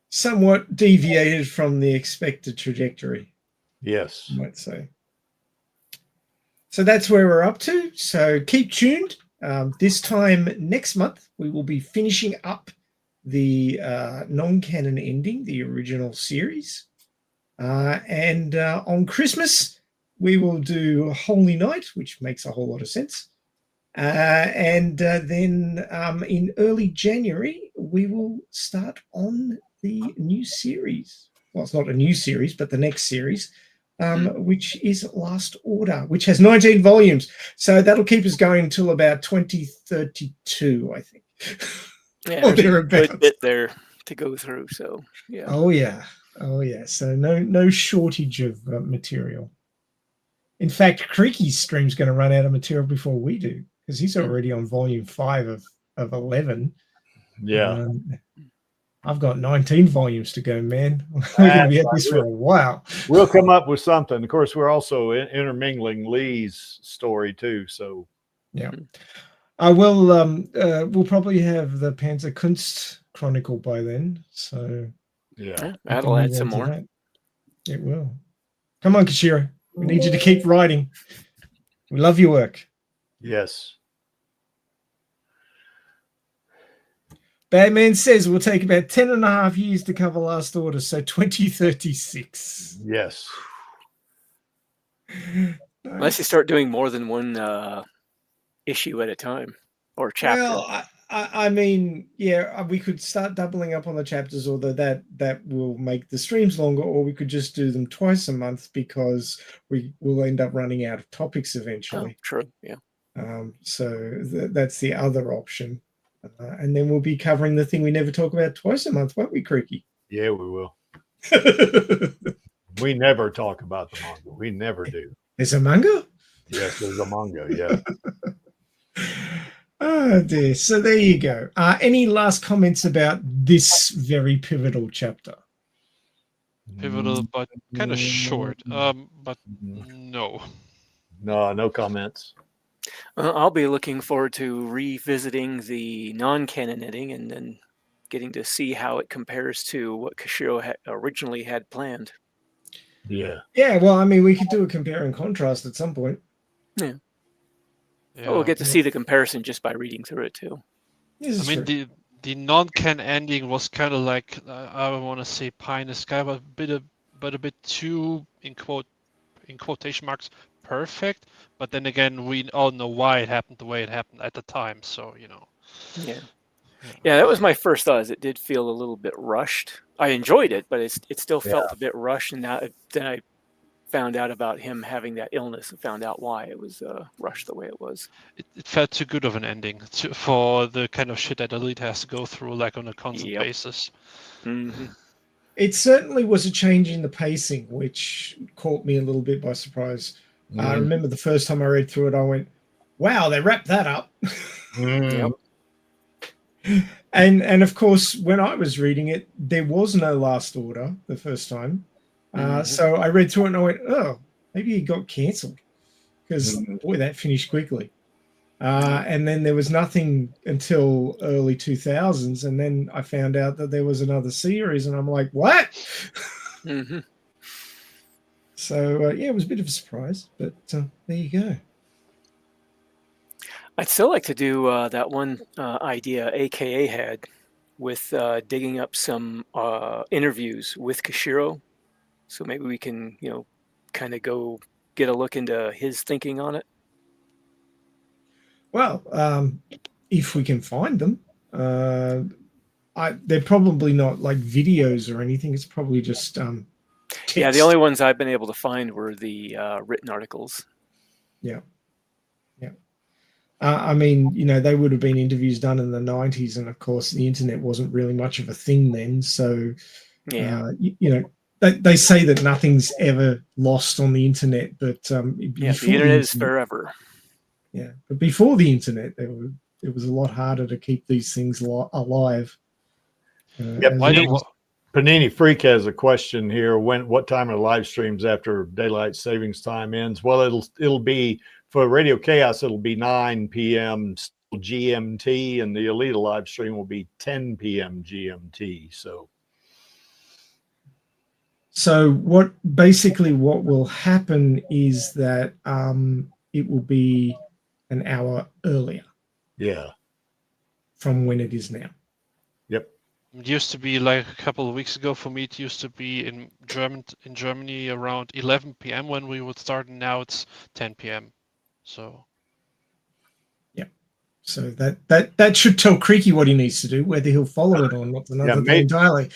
S2: somewhat deviated from the expected trajectory.
S3: Yes.
S2: You might say. So that's where we're up to. So keep tuned. This time next month, we will be finishing up the non-canon ending, the original series. And on Christmas, we will do Holy Night, which makes a whole lot of sense. And then in early January, we will start on the new series. Well, it's not a new series, but the next series, which is Last Order, which has 19 volumes. So that'll keep us going until about 2032, I think.
S4: Yeah,
S2: Oh,
S4: there's a
S2: thereabouts.
S4: good bit there to go through. So yeah.
S2: Oh yeah. So no shortage of material. In fact, Creaky's stream's going to run out of material before we do because he's already on volume 5 of 11.
S3: Yeah.
S2: I've got 19 volumes to go, man. We're going to be at this for a while.
S3: We'll come up with something. Of course, we're also intermingling Lee's story too. So
S2: yeah, I will. We'll probably have the Panzerkunst Chronicle by then. So
S3: yeah,
S4: that'll add some more.
S2: That. It will. Come on, Kashira. We need you to keep writing. We love your work.
S3: Yes.
S2: Batman says it will take about 10 and a half years to cover Last Order, so 2036.
S3: Yes.
S4: Unless you start doing more than one issue at a time or chapter.
S2: Well, I mean, yeah, we could start doubling up on the chapters, although that will make the streams longer, or we could just do them twice a month because we will end up running out of topics eventually.
S4: Oh, true, yeah.
S2: So that's the other option. And then we'll be covering the thing we never talk about twice a month, won't we, Creaky?
S3: Yeah, we will. We never talk about the manga. We never do.
S2: There's a manga?
S3: Yes, there's a manga. Yeah.
S2: Oh dear. So there you go. Any last comments about this very pivotal chapter?
S5: Pivotal, but kind of short. But no.
S3: No comments.
S4: I'll be looking forward to revisiting the non-canon ending and then getting to see how it compares to what Kashiro originally had planned.
S3: Yeah.
S2: Yeah, well, I mean, we could do a compare and contrast at some point.
S4: Yeah. We'll get to see the comparison just by reading through it too.
S2: This is
S5: I mean,
S2: true.
S5: the non-can ending was kind of like I don't want to say pie in the sky, but a bit too in quotation marks perfect, but then again, we all know why it happened the way it happened at the time. So
S4: Yeah. Yeah, that was my first thought. Is it did feel a little bit rushed. I enjoyed it, but it still felt a bit rushed. And then I found out about him having that illness and found out why it was rushed the way it was.
S5: It felt too good of an ending for the kind of shit that Alita has to go through, like on a constant basis.
S4: Mm-hmm.
S2: It certainly was a change in the pacing, which caught me a little bit by surprise. I remember the first time I read through it, I went, wow, they wrapped that up.
S4: Yep.
S2: And of course, when I was reading it, there was no last order the first time. So I read through it and I went, oh, maybe it got cancelled because, boy, that finished quickly. And then there was nothing until early 2000s. And then I found out that there was another series and I'm like, what? So, yeah, it was a bit of a surprise, but there you go.
S4: I'd still like to do that one idea AKA had with digging up some interviews with Kishiro. So maybe we can, kind of go get a look into his thinking on it.
S2: Well, if we can find them, they're probably not like videos or anything. It's probably just text.
S4: Yeah, the only ones I've been able to find were the written articles.
S2: Yeah. I mean, they would have been interviews done in the 90s, and of course, the internet wasn't really much of a thing then. So, they say that nothing's ever lost on the internet, but
S4: the internet is forever.
S2: Yeah, but before the internet, it was a lot harder to keep these things alive.
S3: Panini Freak has a question here. What time are the live streams after daylight savings time ends? Well, it'll be for Radio KAOS. It'll be 9 p.m. GMT, and the Alita live stream will be 10 p.m. GMT.
S2: So what will happen is that it will be an hour earlier.
S3: Yeah.
S2: From when it is now.
S3: Yep.
S5: It used to be like a couple of weeks ago for me. It used to be in Germany around 11 p.m. when we would start, and now it's 10 p.m. So.
S2: Yeah. So that should tell Creaky what he needs to do, whether he'll follow it or not. Another thing entirely.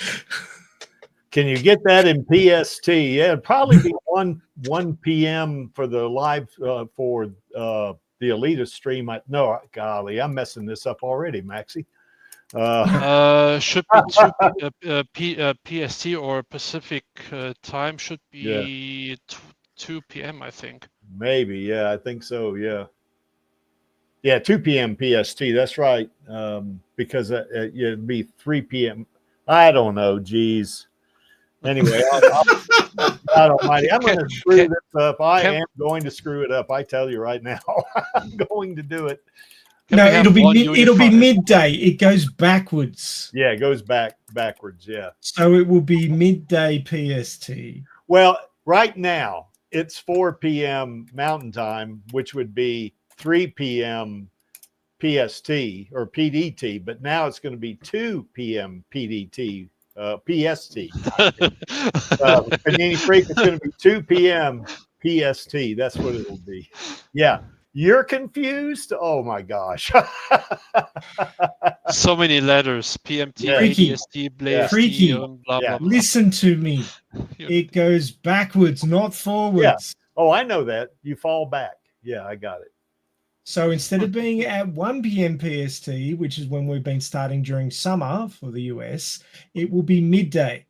S3: Can you get that in PST? Yeah, it'd probably be 1 p.m. for the live for the Alita stream. No, golly, I'm messing this up already, Maxie.
S5: Should be PST or Pacific time. Should be 2 p.m. I think.
S3: Maybe, yeah, I think so. Yeah, 2 p.m. PST. That's right. Because it'd be 3 p.m. I don't know. Geez. Anyway, God Almighty, I'm going to screw this up. I am going to screw it up. I tell you right now, I'm going to do it.
S2: No, it'll be midday. It goes backwards.
S3: Yeah, it goes backwards. Yeah.
S2: So it will be midday PST.
S3: Well, right now it's 4 p.m. Mountain Time, which would be 3 p.m. PST or PDT, but now it's going to be 2 p.m. PDT. PST. Panini Freak, it's going to be 2 p.m. PST. That's what it'll be. Yeah. You're confused? Oh my gosh.
S5: So many letters. PMT, PST, Blaze,
S2: Freaky.
S5: blah, blah.
S2: Listen to me. It goes backwards, not forwards.
S3: Yeah. Oh, I know that. You fall back. Yeah, I got it.
S2: So instead of being at 1 p.m. PST, which is when we've been starting during summer for the US, it will be midday.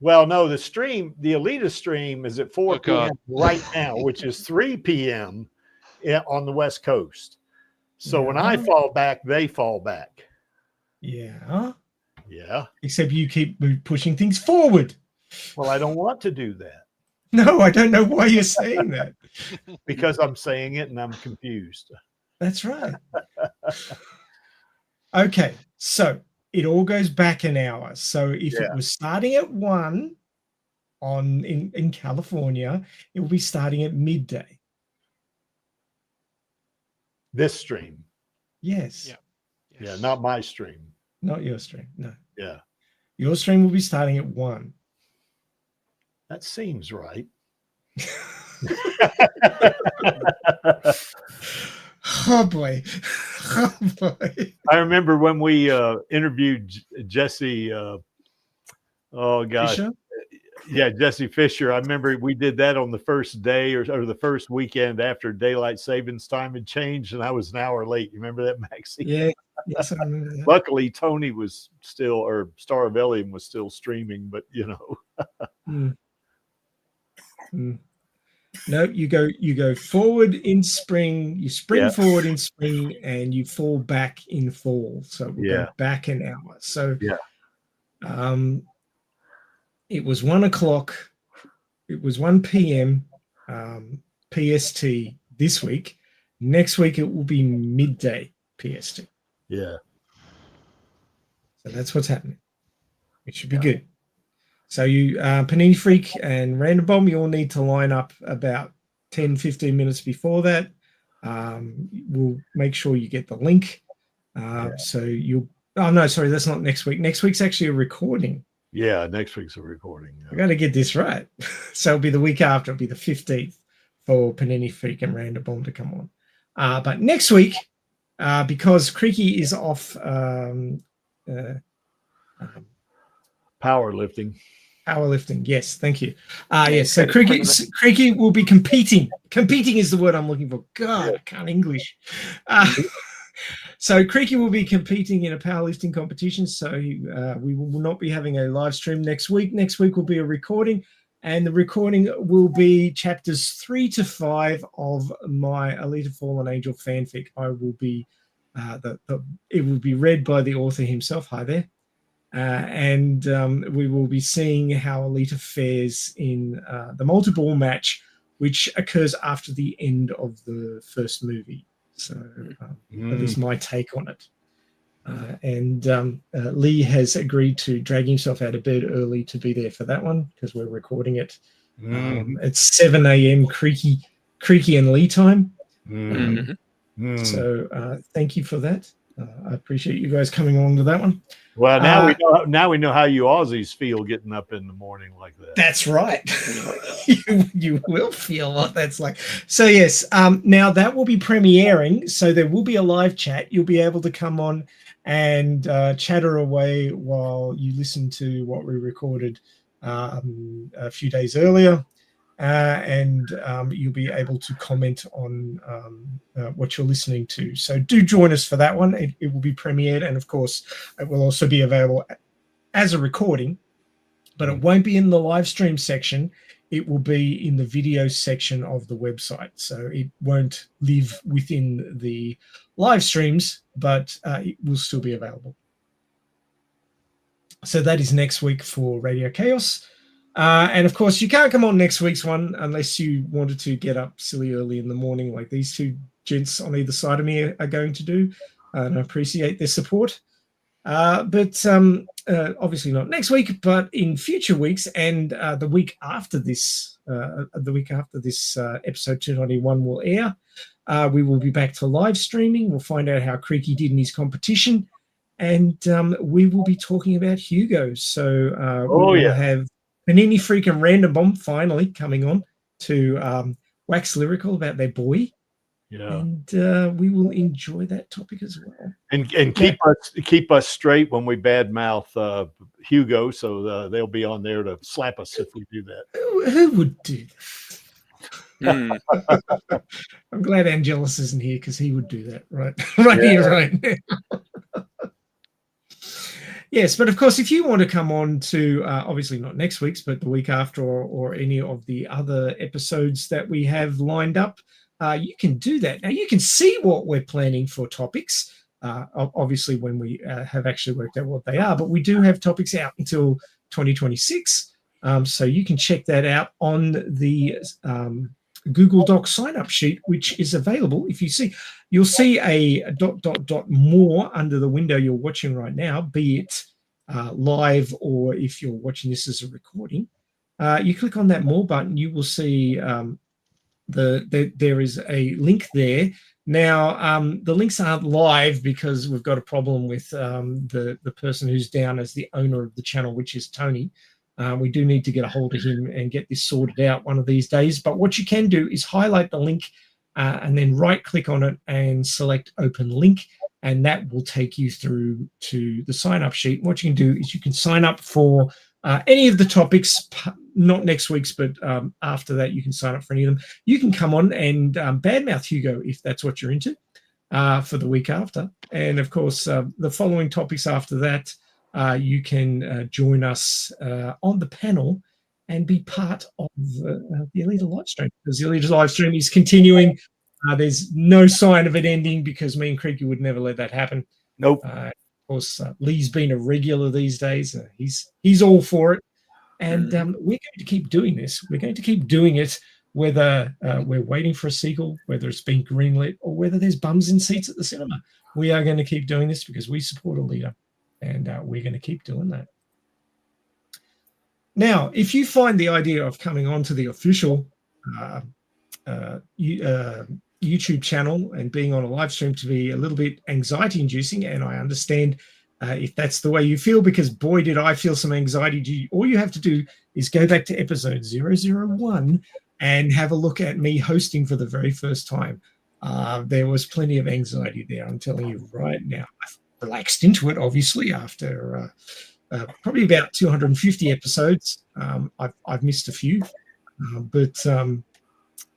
S3: Well, no, the Alita stream is at 4 p.m. right now, which is 3 p.m. on the West Coast. So when I fall back, they fall back.
S2: Yeah.
S3: Yeah.
S2: Except you keep pushing things forward.
S3: Well, I don't want to do that.
S2: No, I don't know why you're saying that.
S3: Because I'm saying it and I'm confused.
S2: That's right. Okay, so it all goes back an hour. So if it was starting at 1 in California, it will be starting at midday.
S3: This stream.
S2: Yes.
S3: Yeah, not my stream.
S2: Not your stream, no.
S3: Yeah.
S2: Your stream will be starting at 1.
S3: That seems right.
S2: Oh boy. Oh boy.
S3: I remember when we interviewed Jesse. Oh gosh,
S2: Fisher?
S3: yeah, Jesse Fisher. I remember we did that on the first day or the first weekend after daylight savings time had changed, and I was an hour late. You remember that, Maxie?
S2: Yeah. Yes, I remember that.
S3: Luckily, Tony was still, or Star of Elium was still streaming, but you know.
S2: No, you go forward in spring, you spring
S3: Yeah.
S2: forward in spring, and you fall back in fall. So we'll
S3: Yeah.
S2: go back an hour. So
S3: Yeah.
S2: It was 1 o'clock. It was 1 p.m. PST this week. Next week it will be midday PST.
S3: Yeah.
S2: So that's what's happening. It should be good. So you, Panini Freak and Random Bomb, you all need to line up about 10, 15 minutes before that. We'll make sure you get the link. So you'll, oh no, sorry, that's not next week. Next week's actually a recording.
S3: Yeah, next week's a recording.
S2: I got to get this right. So it'll be the week after. It'll be the 15th for Panini Freak and Random Bomb to come on. But next week, because Creaky is off
S3: Powerlifting.
S2: Powerlifting, yes, thank you. Yes, so Creaky will be competing. Competing is the word I'm looking for. God, I can't English. So Creaky will be competing in a powerlifting competition. So we will not be having a live stream next week. Next week will be a recording, and the recording will be chapters 3 to 5 of my Alita Fallen Angel fanfic. I will be it will be read by the author himself. Hi there. And we will be seeing how Alita fares in the multi-ball match, which occurs after the end of the first movie. So that is my take on it. And Lee has agreed to drag himself out of bed early to be there for that one because we're recording it. It's 7 a.m. Creaky and Lee time. So thank you for that. I appreciate you guys coming along to that one.
S3: Well, now we know how you Aussies feel getting up in the morning like that.
S2: That's right. you will feel what that's like. So yes, now that will be premiering. So there will be a live chat. You'll be able to come on and chatter away while you listen to what we recorded a few days earlier. And you'll be able to comment on what you're listening to. So do join us for that one. It will be premiered, and of course, it will also be available as a recording, but it won't be in the live stream section. It will be in the video section of the website. So it won't live within the live streams, but it will still be available. So that is next week for Radio Chaos. And of course, you can't come on next week's one unless you wanted to get up silly early in the morning like these two gents on either side of me are going to do. And I appreciate their support. But obviously not next week, but in future weeks and the week after this episode 291 will air. We will be back to live streaming. We'll find out how Creaky did in his competition. And we will be talking about Hugo. So we will have Panini Freak and Random Bomb finally coming on to wax lyrical about their boy. Yeah. And we will enjoy that topic as well.
S3: And keep us straight when we badmouth Hugo, so they'll be on there to slap us if we do that.
S2: Who would do that? I'm glad Angelus isn't here because he would do that right here, right now. Yes, but of course, if you want to come on to, obviously not next week's, but the week after or any of the other episodes that we have lined up, you can do that. Now, you can see what we're planning for topics, obviously when we have actually worked out what they are, but we do have topics out until 2026. So you can check that out on the Google Doc sign-up sheet, which is available. If you see, you'll see a ... more under the window you're watching right now, be it live or if you're watching this as a recording. You click on that more button, you will see there is a link there. Now, the links aren't live because we've got a problem with the person who's down as the owner of the channel, which is Tony. We do need to get a hold of him and get this sorted out one of these days. But what you can do is highlight the link and then right-click on it and select Open Link, and that will take you through to the sign-up sheet. What you can do is you can sign up for any of the topics, not next week's, but after that, you can sign up for any of them. You can come on and badmouth Hugo if that's what you're into for the week after. And, of course, the following topics after that, you can join us on the panel and be part of the Alita live stream, because the Alita live stream is continuing. There's no sign of it ending because me and Creaky would never let that happen.
S3: Nope.
S2: Of course, Lee's been a regular these days. He's all for it. And we're going to keep doing this. We're going to keep doing it, whether we're waiting for a sequel, whether it's been greenlit, or whether there's bums in seats at the cinema. We are going to keep doing this because we support Alita, and we're going to keep doing that. Now, if you find the idea of coming on to the official YouTube channel and being on a live stream to be a little bit anxiety inducing, and I understand if that's the way you feel, because boy, did I feel some anxiety. All you have to do is go back to episode 001 and have a look at me hosting for the very first time. There was plenty of anxiety there, I'm telling you right now. I've relaxed into it, obviously, after probably about 250 episodes. I've missed a few, but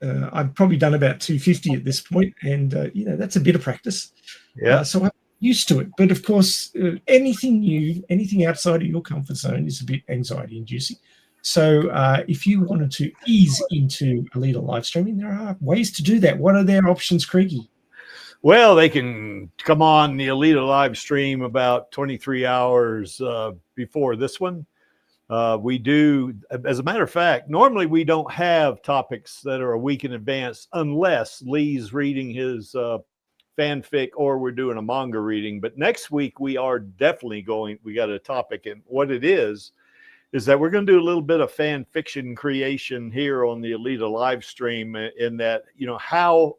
S2: I've probably done about 250 at this point, and that's a bit of practice.
S3: Yeah.
S2: So I'm used to it. But of course, anything new, anything outside of your comfort zone is a bit anxiety inducing. So if you wanted to ease into Alita live streaming, there are ways to do that. What are their options, Creaky?
S3: Well, they can come on the Alita live stream about 23 hours before this one. We do, as a matter of fact, normally we don't have topics that are a week in advance unless Lee's reading his fanfic or we're doing a manga reading. But next week we are definitely we got a topic, and what it is that we're going to do a little bit of fan fiction creation here on the Alita live stream, in that, how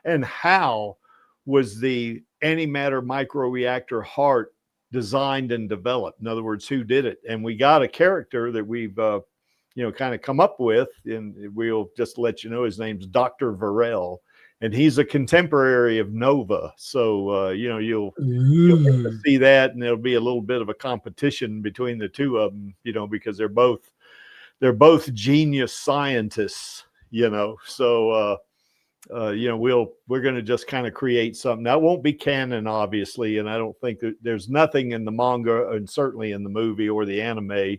S3: and how was the antimatter microreactor heart designed and developed? In other words, who did it? And we got a character that we've kind of come up with, and we'll just let you know his name's Dr. Varel, and he's a contemporary of Nova. So you'll get to see that, and there'll be a little bit of a competition between the two of them, because they're both genius scientists, so we're going to just kind of create something that won't be canon, obviously, and I don't think that there's nothing in the manga, and certainly in the movie or the anime,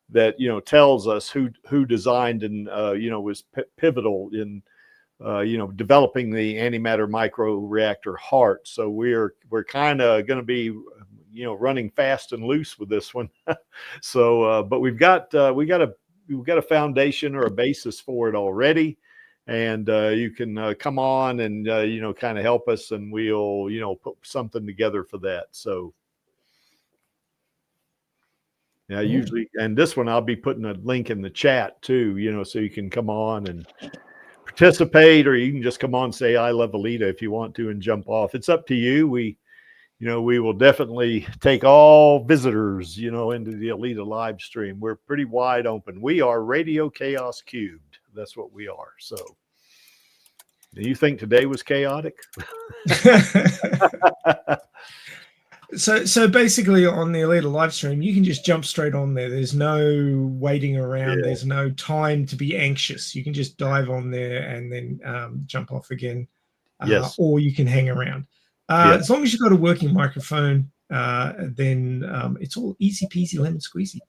S3: that tells us who designed and was pivotal in developing the antimatter microreactor heart. So we're kind of going to be running fast and loose with this one. So but we got a foundation or a basis for it already. And you can come on and, kind of help us, and we'll, put something together for that. So, yeah, usually, and this one, I'll be putting a link in the chat too, so you can come on and participate, or you can just come on and say, I love Alita if you want to, and jump off. It's up to you. We will definitely take all visitors, into the Alita live stream. We're pretty wide open. We are Radio Chaos Cubed. That's what we are. So, do you think today was chaotic?
S2: So basically, on the Alita live stream, you can just jump straight on there. There's no waiting around.
S3: Yeah.
S2: There's no time to be anxious. You can just dive on there and then jump off again.
S3: Yes.
S2: Or you can hang around. As long as you've got a working microphone, then it's all easy peasy lemon squeezy.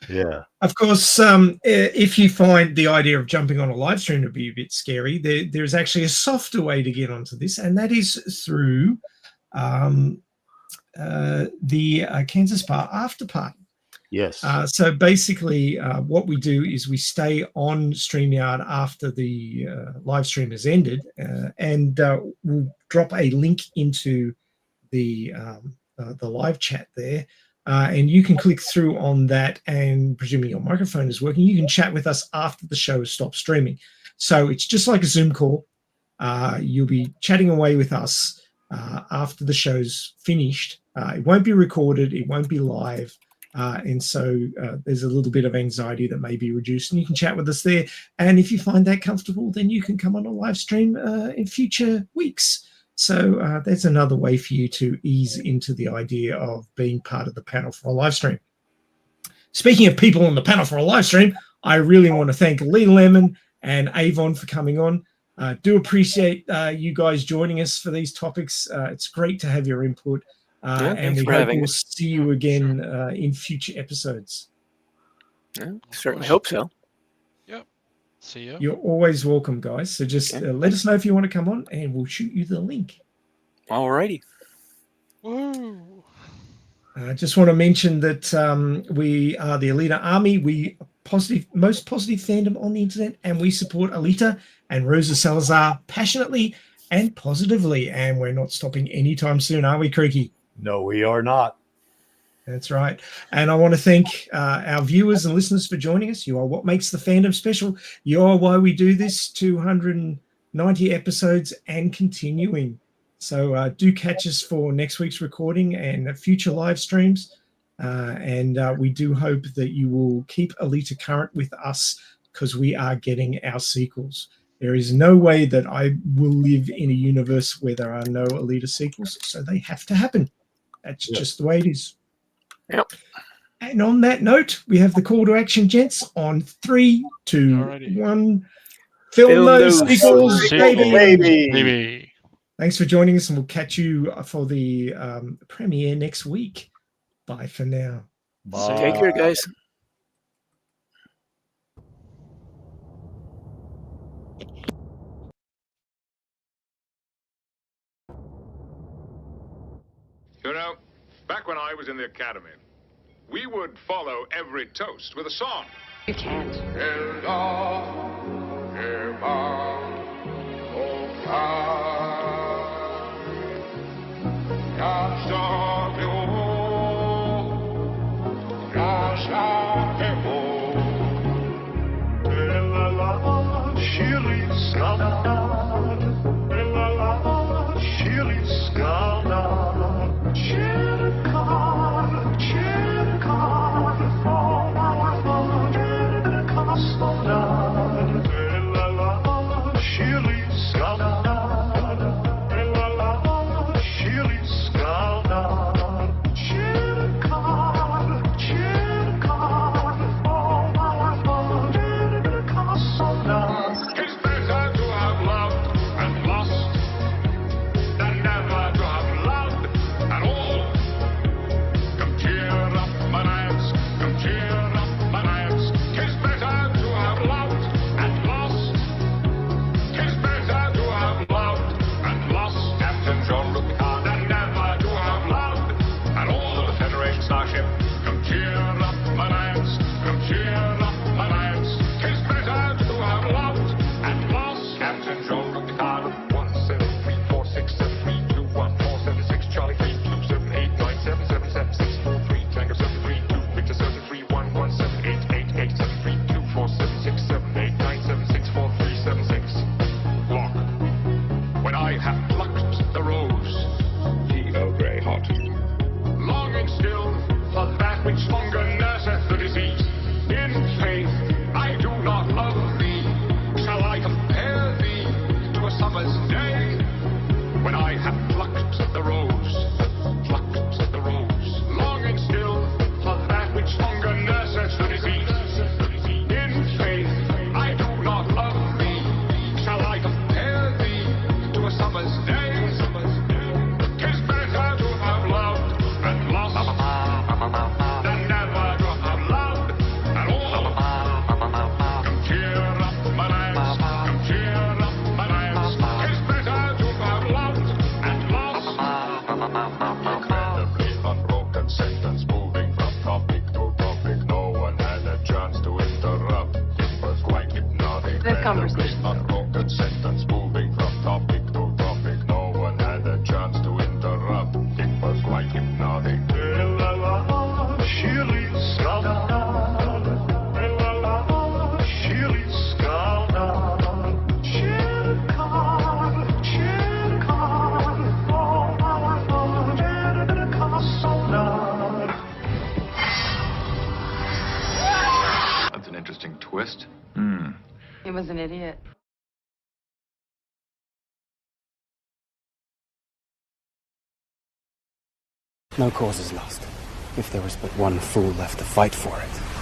S3: Yeah.
S2: Of course, if you find the idea of jumping on a live stream to be a bit scary, there's actually a softer way to get onto this, and that is through the Kansas Bar After Party.
S3: Yes.
S2: So basically, what we do is we stay on StreamYard after the live stream has ended, and we'll drop a link into the live chat there. And you can click through on that, and presuming your microphone is working, you can chat with us after the show stops streaming. So it's just like a Zoom call. You'll be chatting away with us after the show's finished. It won't be recorded. It won't be live. And so there's a little bit of anxiety that may be reduced, and you can chat with us there. And if you find that comfortable, then you can come on a live stream in future weeks. So there's another way for you to ease into the idea of being part of the panel for a live stream. Speaking of people on the panel for a live stream, I really want to thank Lee Lemon and Avon for coming on. Do appreciate you guys joining us for these topics. It's great to have your input. And we hope we'll see you again in future episodes.
S4: Yeah, certainly hope so.
S5: Yep. See you.
S2: You're always welcome, guys. So just let us know if you want to come on, and we'll shoot you the link.
S4: All righty.
S5: Woo.
S2: I just want to mention that we are the Alita Army. We most positive fandom on the internet, and we support Alita and Rosa Salazar passionately and positively. And we're not stopping anytime soon, are we, Creaky?
S3: No, we are not.
S2: That's right. And I want to thank our viewers and listeners for joining us. You are what makes the fandom special. You are why we do this 290 episodes and continuing. So do catch us for next week's recording and future live streams. And we do hope that you will keep Alita current with us, because we are getting our sequels. There is no way that I will live in a universe where there are no Alita sequels, so they have to happen. That's just the way it is.
S4: Yep.
S2: And on that note, we have the call to action, gents, on 3, 2, 1. Film those sequels,
S5: baby.
S2: Thanks for joining us, and we'll catch you for the premiere next week. Bye for now.
S3: Bye.
S4: Take care, guys.
S7: You know, back when I was in the academy, we would follow every toast with a song.
S8: You can't. Conversation.
S7: Unbroken sentence moving from topic to topic. No one had a chance to interrupt. It was quite hypnotic.
S8: was an idiot.
S9: No cause is lost, if there was but one fool left to fight for it.